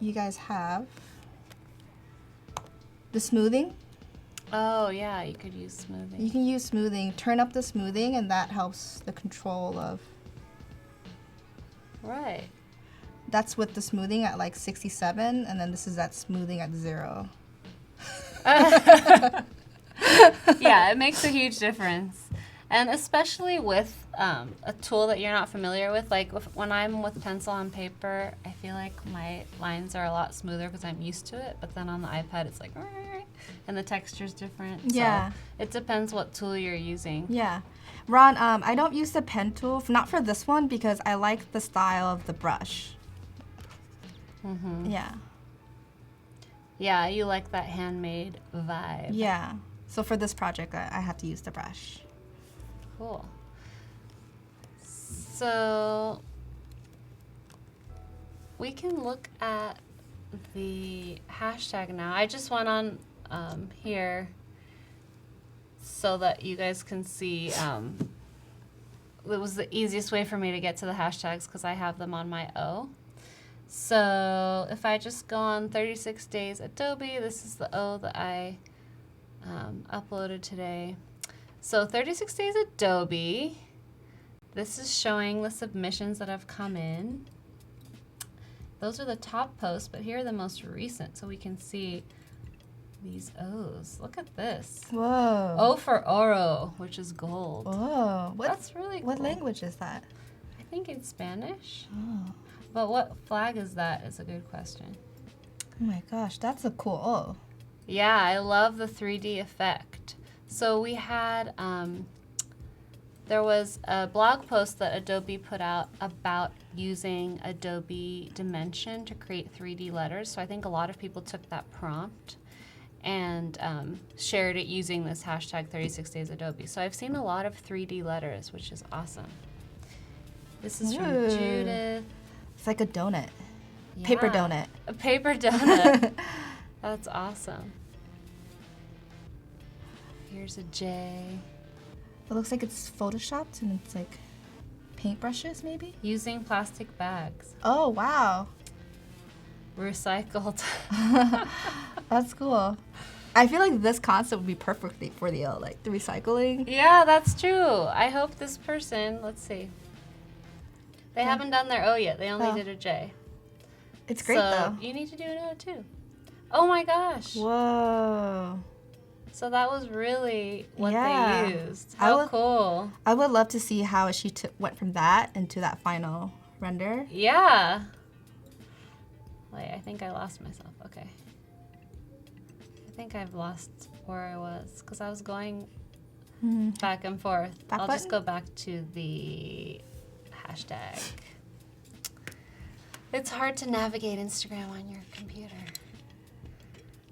you guys have. The smoothing. Oh, yeah, you could use smoothing. You can use smoothing. Turn up the smoothing, and that helps the control of. Right. That's with the smoothing at like 67, and then this is at smoothing at 0. Yeah, it makes a huge difference. And especially with a tool that you're not familiar with, like when I'm with pencil on paper, I feel like my lines are a lot smoother because I'm used to it. But then on the iPad, it's like, and the texture's different. Yeah. So it depends what tool you're using. Yeah. Ron, I don't use the pen tool, not for this one, because I like the style of the brush. Mm-hmm. Yeah. Yeah, you like that handmade vibe. Yeah. So for this project, I have to use the brush. Cool. So we can look at the hashtag now. I just went on here so that you guys can see. It was the easiest way for me to get to the hashtags because I have them on my O. So if I just go on 36 days Adobe, this is the O that I uploaded today. So 36 days Adobe, this is showing the submissions that have come in. Those are the top posts, but here are the most recent, so we can see these O's. Look at this. Whoa. O for Oro, which is gold. Whoa. That's really cool. What language is that? I think it's Spanish. Oh. But what flag is that is a good question. Oh my gosh, that's a cool O. Yeah, I love the 3D effect. So we had, there was a blog post that Adobe put out about using Adobe Dimension to create 3D letters. So I think a lot of people took that prompt and shared it using this hashtag 36 days Adobe. So I've seen a lot of 3D letters, which is awesome. This is from Ooh. Judith. It's like a donut. Paper Yeah, donut. a paper donut. That's awesome. Here's a J. It looks like it's photoshopped and it's like paintbrushes maybe? Using plastic bags. Oh, wow. Recycled. That's cool. I feel like this concept would be perfectly for the O, like the recycling. Yeah, that's true. I hope this person, let's see. They Yeah. haven't done their O yet. They only Oh. did a J. It's great So though. you need to do an O too. Oh my gosh. Whoa. So that was really what Yeah. they used. I How would- cool. I would love to see how she went from that into that final render. Yeah. Wait, I think I lost myself. Okay. I think I've lost where I was because I was going back and forth. Back I'll just button? go back to the hashtag. It's hard to navigate Instagram on your computer.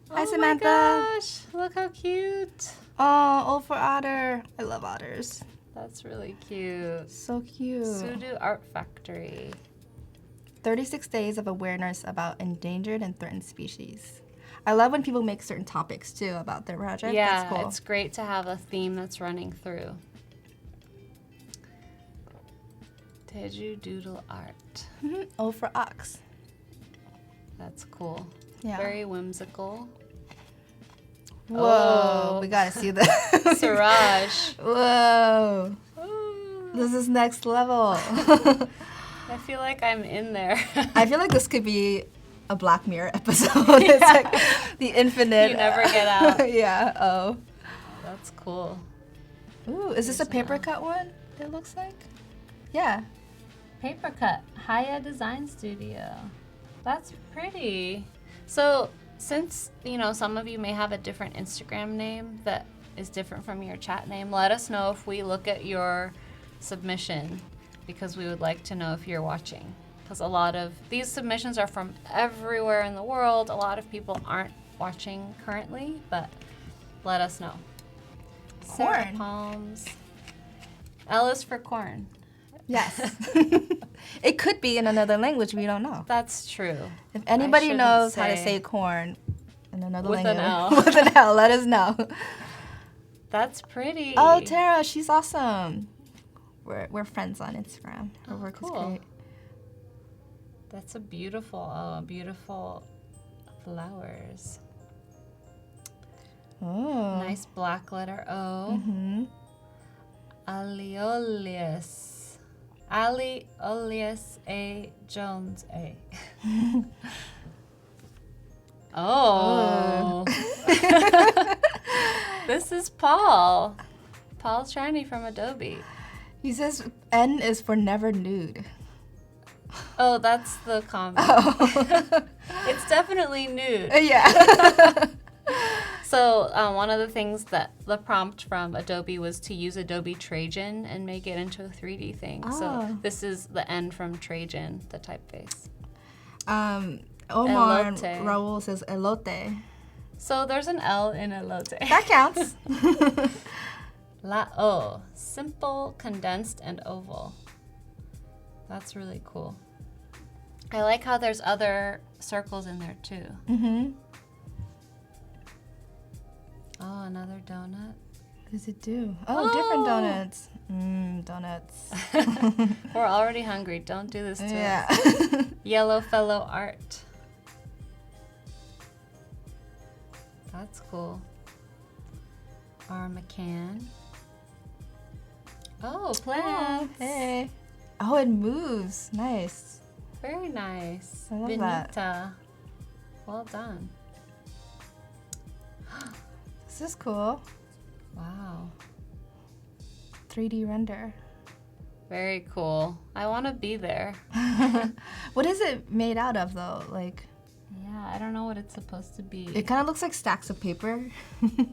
Hi, Oh Samantha. my gosh, look how cute. Oh, O for otter. I love otters. That's really cute. So cute. Sudo Art Factory. 36 days of awareness about endangered and threatened species. I love when people make certain topics too about their project. Yeah, That's cool. it's great to have a theme that's running through. Teju Doodle Art. O for ox. That's cool. Yeah. Very whimsical. Whoa. Oh. We gotta see this. Siraj. Whoa. Ooh. This is next level. I feel like I'm in there. I feel like this could be a Black Mirror episode. It's like the infinite. You never get out. Yeah. Oh. That's cool. Ooh, is this a Here's paper a- cut one? It looks like. Yeah. Paper cut. Haya Design Studio. That's pretty. So since, some of you may have a different Instagram name that is different from your chat name, let us know if we look at your submission because we would like to know if you're watching. Because a lot of these submissions are from everywhere in the world. A lot of people aren't watching currently, but let us know. Sarah Corn. Palms. L is for corn. Yes. It could be in another language. We don't know. That's true. If anybody shouldn't knows how to say- say corn in another With an language, L. with an L, let us know. That's pretty. Oh, Tara, she's awesome. We're friends on Instagram. Her Oh, work cool. is great. That's beautiful flowers. Oh. Nice black letter O. Mm-hmm. Aliolius. Ali Olias A. Jones A. Oh. This is Paul. Paul Shiny from Adobe. He says N is for never nude. Oh, that's the comment. Oh. It's definitely nude. Yeah. So one of the things that the prompt from Adobe was to use Adobe Trajan and make it into a 3D thing. So Oh. this is the N from Trajan, the typeface. Omar Elote. Raul says elote. So there's an L in elote. That counts. La O, simple, condensed, and oval. That's really cool. I like how there's other circles in there too. Mm-hmm. Oh, another donut. What does it do? Oh, different donuts. Donuts. We're already hungry. Don't do this to Yeah. us. Yellow fellow art. That's cool. Our McCann. Oh, plants. Hey. Oh, it moves. Nice. Very nice. I love Benita. that. Well done. This is cool. Wow. 3D render. Very cool. I want to be there. What is it made out of though? Like, Yeah, I don't know what it's supposed to be. it kind of looks like stacks of paper.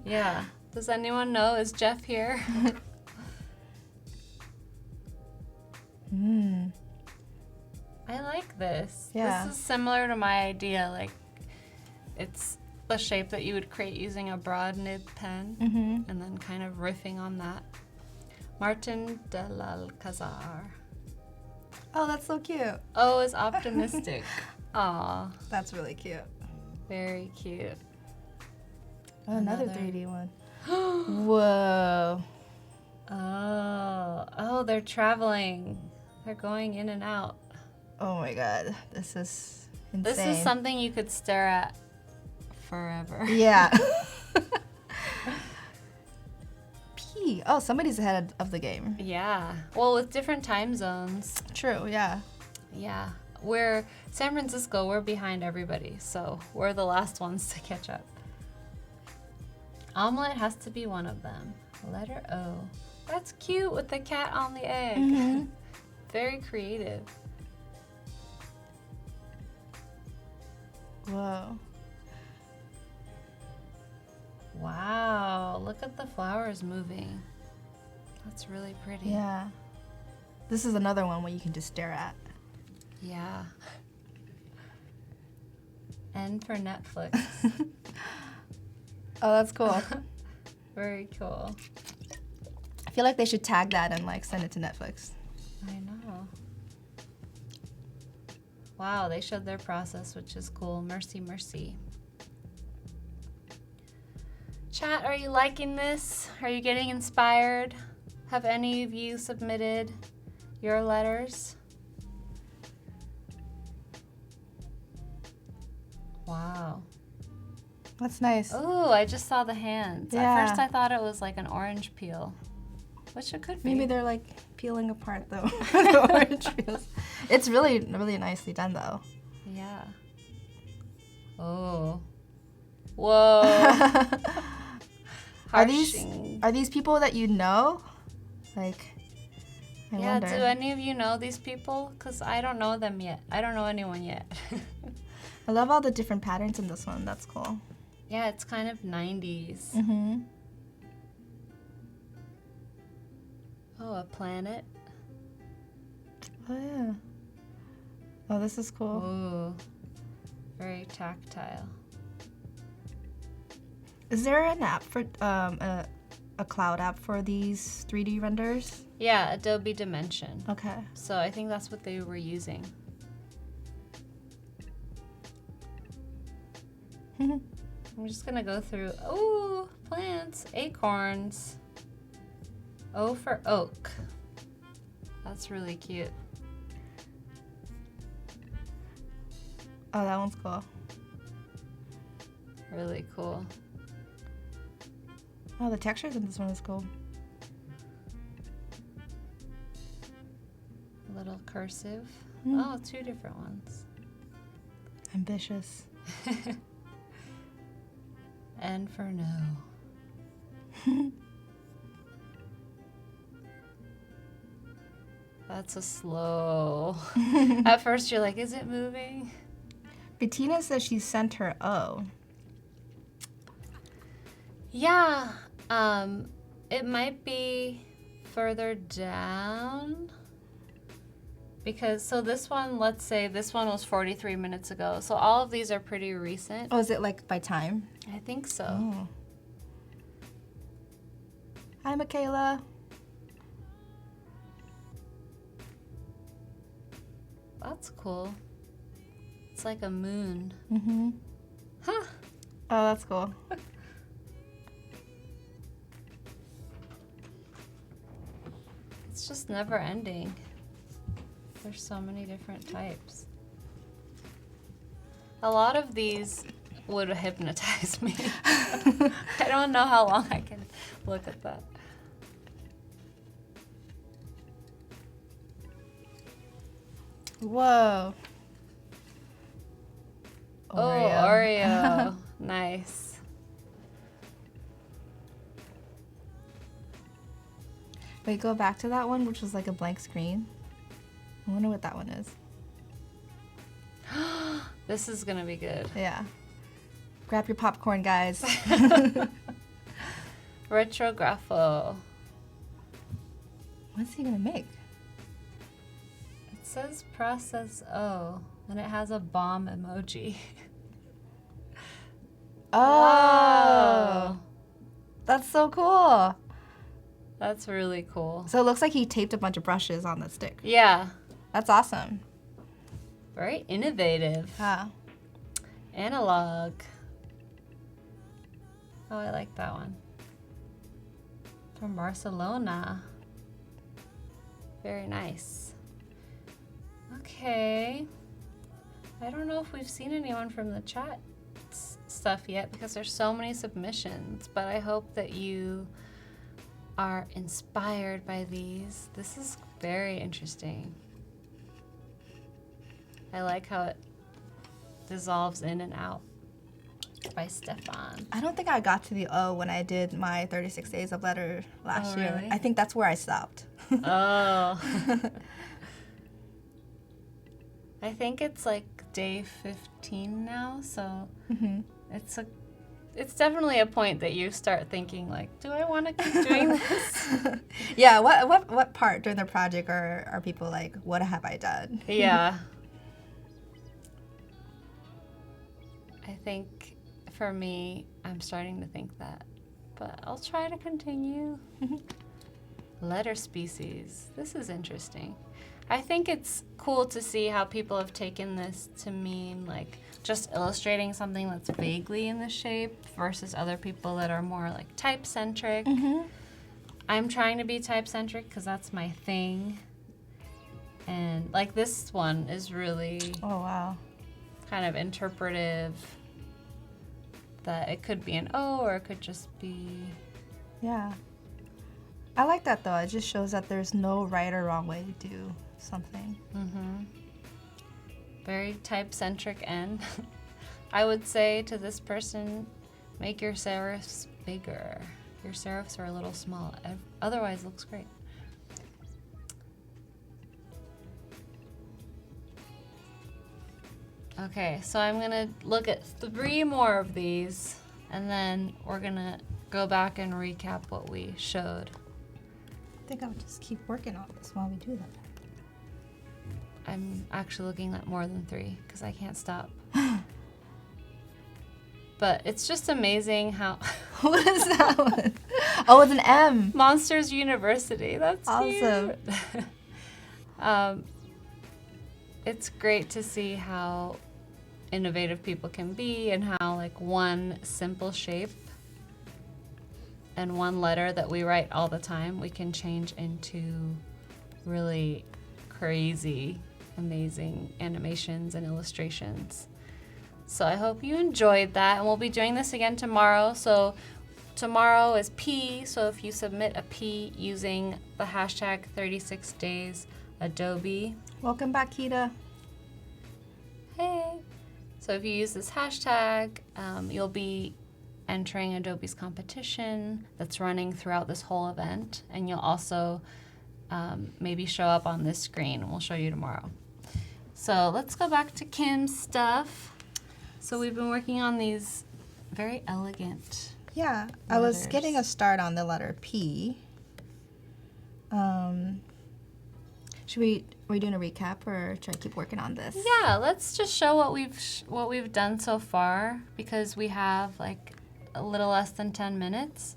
Yeah. Does anyone know? Is Jeff here? I like this. Yeah. This is similar to my idea. Like, it's the shape that you would create using a broad nib pen and then kind of riffing on that. Martin de l'Alcazar. Oh, that's so cute. Oh, is optimistic. Aw, That's really cute. very cute. Oh, another Another. 3D one. Whoa. Oh, they're traveling. They're going in and out. Oh my god. This is insane. This is something you could stare at forever. Yeah. P. Oh, somebody's ahead of the game. Yeah. Well, with different time zones. True, yeah. Yeah. We're San Francisco, we're behind everybody, so we're the last ones to catch up. Omelet has to be one of them. Letter O. That's cute with the cat on the egg. Very creative. Whoa. Wow, look at the flowers moving. That's really pretty. Yeah. This is another one where you can just stare at. Yeah. And for Netflix. Oh, that's cool. Very cool. I feel like they should tag that and like send it to Netflix. I know. Wow, they showed their process, which is cool. Mercy, mercy. Chat, are you liking this? Are you getting inspired? Have any of you submitted your letters? Wow. That's nice. Oh, I just saw the hands. Yeah. At first I thought it was like an orange peel, which it could be. Maybe they're like peeling apart though. The orange peels. It's really, really nicely done though. Yeah. Oh. Whoa. Are these Harshing. people that you know? Like, I Yeah, wonder. do any of you know these people? Because I don't know them yet. I don't know anyone yet. I love all the different patterns in this one. That's cool. Yeah, it's kind of 90s. Mm-hmm. Oh, a planet. Oh yeah. Oh, this is cool. Ooh. Very tactile. Is there an app for a cloud app for these 3D renders? Yeah, Adobe Dimension. Okay. So I think that's what they were using. I'm just gonna go through. Ooh, plants, acorns. O for oak. That's really cute. Oh, that one's cool. Really cool. Oh, the textures in this one is cool. A little cursive. Oh, two different ones. Ambitious. N for no. That's a slow. At first you're like, is it moving? Bettina says she sent her O. Yeah. It might be further down. Because, so this one, let's say this one was 43 minutes ago. So all of these are pretty recent. Oh, is it like by time? I think so. Oh. Hi, Michaela. That's cool. It's like a moon. Mm-hmm. Huh. Oh, that's cool. It's just never ending. There's so many different types. A lot of these would hypnotize me. I don't know how long I can look at that. Whoa. Oh, Oreo. Nice. Wait, go back to that one, which was like a blank screen. I wonder what that one is. This is gonna be good. Yeah. Grab your popcorn, guys. Retrographo. What's he gonna make? It says process O, and it has a bomb emoji. Oh, Wow. that's so cool. That's really cool. So it looks like he taped a bunch of brushes on the stick. Yeah. That's awesome. Very innovative. Yeah. Analog. Oh, I like that one. From Barcelona. Very nice. Okay. I don't know if we've seen anyone from the chat stuff yet because there's so many submissions, but I hope that you are inspired by these. This is very interesting. I like how it dissolves in and out by Stefan. I don't think I got to the O when I did my 36 days of letter last year. Really? I think that's where I stopped. Oh. I think it's like day 15 now, so it's definitely a point that you start thinking like, do I want to keep doing this? Yeah, what part during the project are people like, what have I done? Yeah. I think for me, I'm starting to think that, but I'll try to continue. Letter species. This is interesting. I think it's cool to see how people have taken this to mean like just illustrating something that's vaguely in the shape versus other people that are more like type-centric. I'm trying to be type-centric because that's my thing. And like this one is really Oh, wow. kind of interpretive, that it could be an O or it could just be... Yeah. I like that though. It just shows that there's no right or wrong way to do something. Very type-centric and I would say to this person, make your serifs bigger. Your serifs are a little small. Otherwise, it looks great. Okay, so I'm gonna look at 3 more of these and then we're gonna go back and recap what we showed. I think I'll just keep working on this while we do that. I'm actually looking at more than 3 because I can't stop. But it's just amazing how... What is that one? Oh, it's an M. Monsters University, that's Awesome. cute. It's great to see how innovative people can be and how like one simple shape and one letter that we write all the time, we can change into really crazy, amazing animations and illustrations. So I hope you enjoyed that, and we'll be doing this again tomorrow. So tomorrow is P, so if you submit a P using the hashtag 36 days Adobe. Welcome back, Kita. Hey! So if you use this hashtag, you'll be entering Adobe's competition that's running throughout this whole event, and you'll also maybe show up on this screen. We'll show you tomorrow. So let's go back to Kim's stuff. So we've been working on these very elegant Yeah, I was letters. getting a start on the letter P. Are we doing a recap, or should I keep working on this? Yeah, let's just show what we've done so far, because we have like a little less than 10 minutes.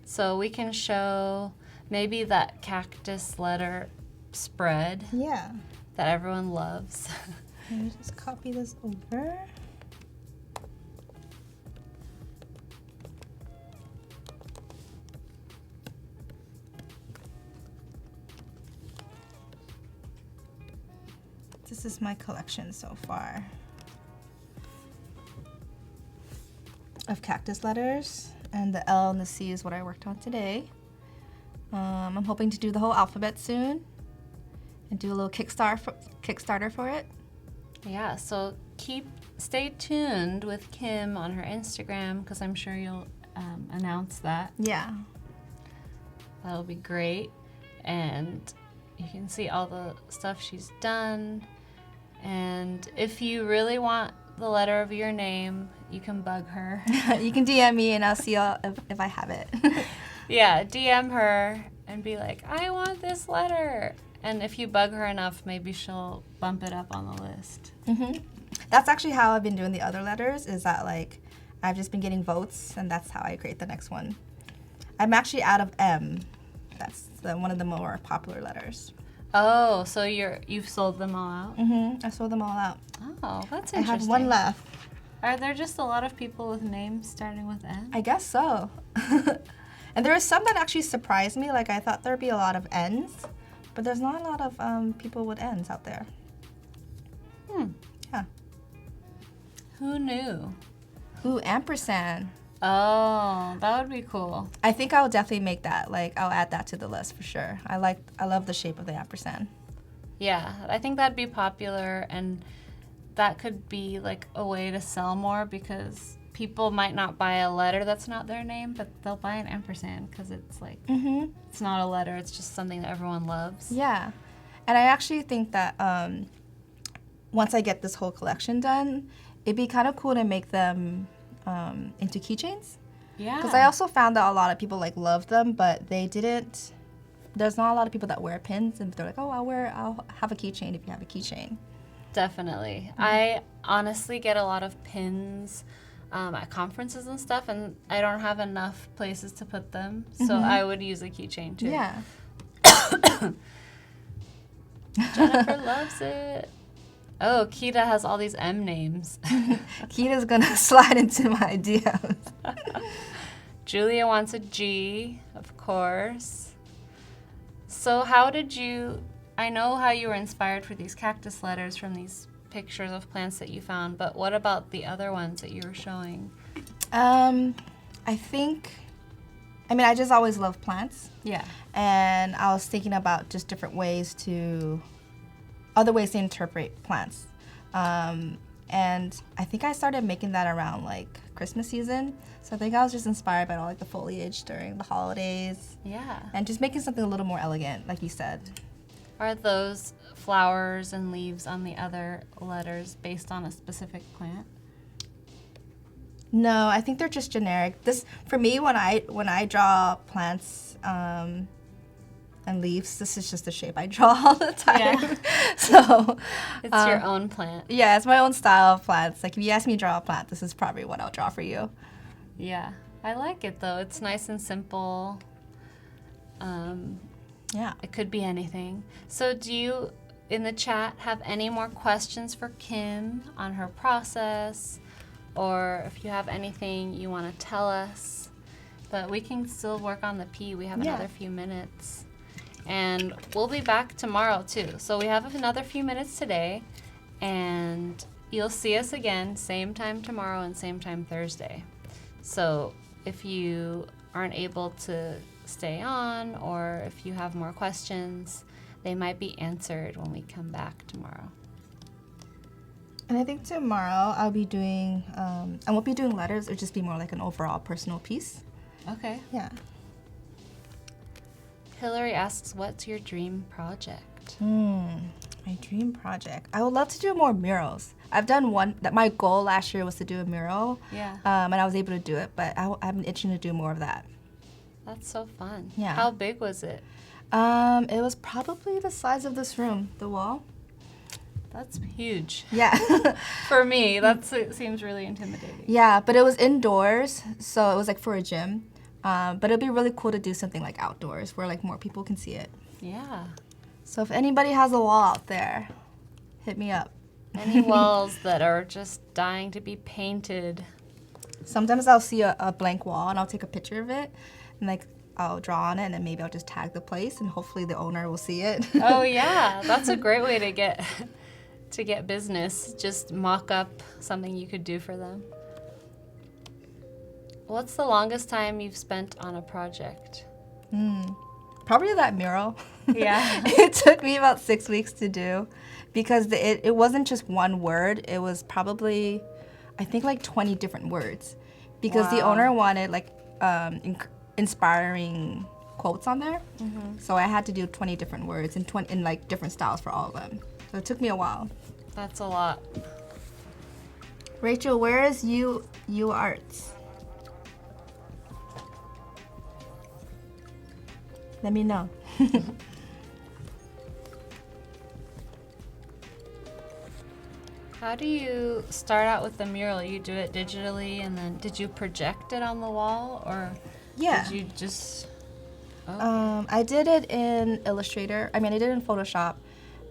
So we can show maybe that cactus letter spread Yeah. that everyone loves. Let me just copy this over. This is my collection so far of cactus letters, and the L and the C is what I worked on today. I'm hoping to do the whole alphabet soon and do a little Kickstarter for it. Yeah, so stay tuned with Kim on her Instagram, because I'm sure you'll announce that. Yeah. That'll be great. And you can see all the stuff she's done. And if you really want the letter of your name, you can bug her. You can DM me and I'll see if I have it. Yeah, DM her and be like, I want this letter. And if you bug her enough, maybe she'll bump it up on the list. That's actually how I've been doing the other letters, is that like I've just been getting votes, and that's how I create the next one. I'm actually out of M. That's one of the more popular letters. Oh, so you've sold them all out? I sold them all out. Oh, that's I interesting. have one left. Are there just a lot of people with names starting with N? I guess so. And there were some that actually surprised me. Like I thought there'd be a lot of N's, but there's not a lot of people with N's out there. Yeah. Who knew? Ooh, ampersand. Oh, that would be cool. I think I'll definitely make that. Like I'll add that to the list for sure. I love the shape of the ampersand. Yeah, I think that'd be popular, and that could be like a way to sell more, because people might not buy a letter that's not their name, but they'll buy an ampersand because it's like, it's not a letter, it's just something that everyone loves. Yeah. And I actually think that once I get this whole collection done, it'd be kind of cool to make them into keychains. Yeah. Because I also found that a lot of people like love them, but they didn't. There's not a lot of people that wear pins, and they're like, oh, I'll have a keychain if you have a keychain. Definitely. I honestly get a lot of pins at conferences and stuff, and I don't have enough places to put them, so I would use a keychain too. Yeah. Jennifer loves it. Oh, Kita has all these M names. Kita's gonna slide into my DMs. Julia wants a G, of course. So I know how you were inspired for these cactus letters from these pictures of plants that you found, but what about the other ones that you were showing? I just always love plants. Yeah. And I was thinking about just other ways to interpret plants. And I think I started making that around like Christmas season. So I think I was just inspired by all like the foliage during the holidays. Yeah. And just making something a little more elegant, like you said. Are those flowers and leaves on the other letters based on a specific plant? No, I think they're just generic. This, for me, when I draw plants and leaves, this is just the shape I draw all the time. Yeah. So It's your own plant. yeah, it's my own style of plants. Like if you ask me to draw a plant, this is probably what I'll draw for you. Yeah. I like it though. It's nice and simple. Yeah. It could be anything. So do you, in the chat, have any more questions for Kim on her process? Or if you have anything you want to tell us? But we can still work on the P. We have another few minutes. And we'll be back tomorrow too. So we have another few minutes today. And you'll see us again, same time tomorrow and same time Thursday. So if you aren't able to stay on, or if you have more questions, they might be answered when we come back tomorrow. And I think tomorrow I'll be doing, I won't be doing letters, it'll just be more like an overall personal piece. Okay. Yeah. Hillary asks, what's your dream project? My dream project. I would love to do more murals. I've done one, that my goal last year was to do a mural. Yeah. And I was able to do it, but I'm itching to do more of that. That's so fun. Yeah. How big was it? It was probably the size of this room, the wall. That's huge. Yeah. For me, it seems really intimidating. Yeah, but it was indoors, so it was like for a gym. But it'd be really cool to do something like outdoors where like more people can see it. Yeah. So if anybody has a wall out there, hit me up. Any walls that are just dying to be painted. Sometimes I'll see a blank wall and I'll take a picture of it and like I'll draw on it and then maybe I'll just tag the place and hopefully the owner will see it. Oh yeah, that's a great way to get business. Just mock up something you could do for them. What's the longest time you've spent on a project? Probably that mural. Yeah. It took me about 6 weeks to do because it wasn't just one word. It was probably, I think, like 20 different words because the Wow. owner wanted like inspiring quotes on there. So I had to do 20 different words in like different styles for all of them. So it took me a while. That's a lot. Rachel, where is you Arts? Let me know. How do you start out with the mural? You do it digitally and then did you project it on the wall or Yeah. did you just I did it in Illustrator. I did it in Photoshop,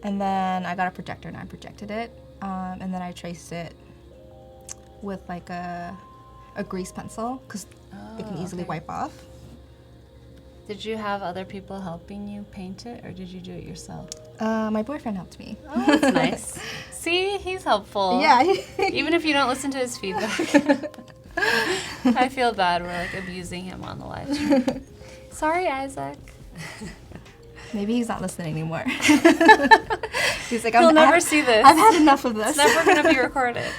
and then I got a projector and I projected it, and then I traced it with like a grease pencil because it can easily okay. wipe off. Did you have other people helping you paint it or did you do it yourself? My boyfriend helped me. Oh, that's nice. See, he's helpful. Yeah. Even if you don't listen to his feedback. I feel bad we're like abusing him on the live stream. Sorry, Isaac. Maybe he's not listening anymore. He's like, He'll never see this. I've had enough of this. It's never going to be recorded.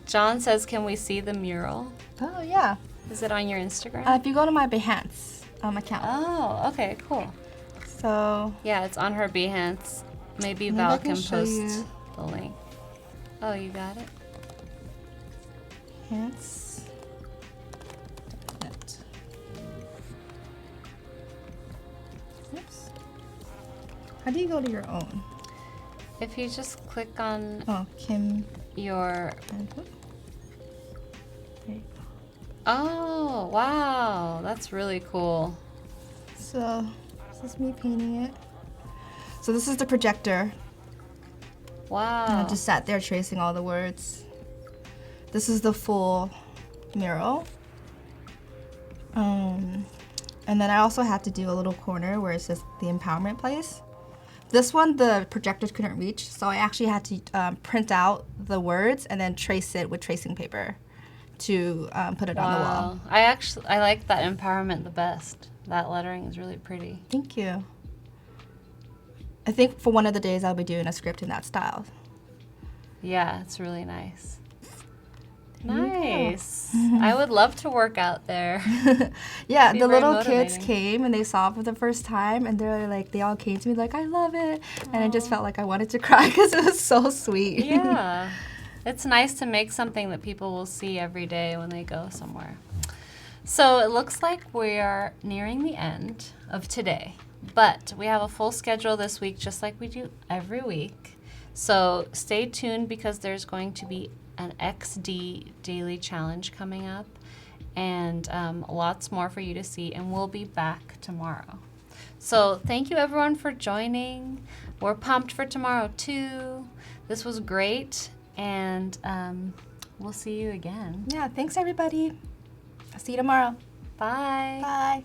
John says, can we see the mural? Oh, yeah. Is it on your Instagram? If you go to my Behance account. Oh, okay, cool. So, Yeah, it's on her Behance. Maybe Maybe Val I can can show post you. the link. Oh, you got it? Behance. Oops. How do you go to your own? If you just click on Oh, Kim. your... And there you go. Oh, wow. That's really cool. So, this is me painting it. So this is the projector. Wow. And I just sat there tracing all the words. This is the full mural. And then I also had to do a little corner where it says the empowerment place. This one, the projectors couldn't reach, so I actually had to print out the words and then trace it with tracing paper to put it on the wall. I like that empowerment the best. That lettering is really pretty. Thank you. I think for one of the days I'll be doing a script in that style. Yeah, it's really nice. There you go. Nice. I would love to work out there. Yeah, Be the very little kids motivating. came and they saw it for the first time and they all came to me like, I love it. And I just felt like I wanted to cry because it was so sweet. Yeah. It's nice to make something that people will see every day when they go somewhere. So it looks like we are nearing the end of today, but we have a full schedule this week just like we do every week. So stay tuned because there's going to be an XD daily challenge coming up and lots more for you to see, and we'll be back tomorrow. So thank you everyone for joining. We're pumped for tomorrow too. This was great, and we'll see you again. Yeah, thanks everybody. I'll see you tomorrow. Bye. Bye.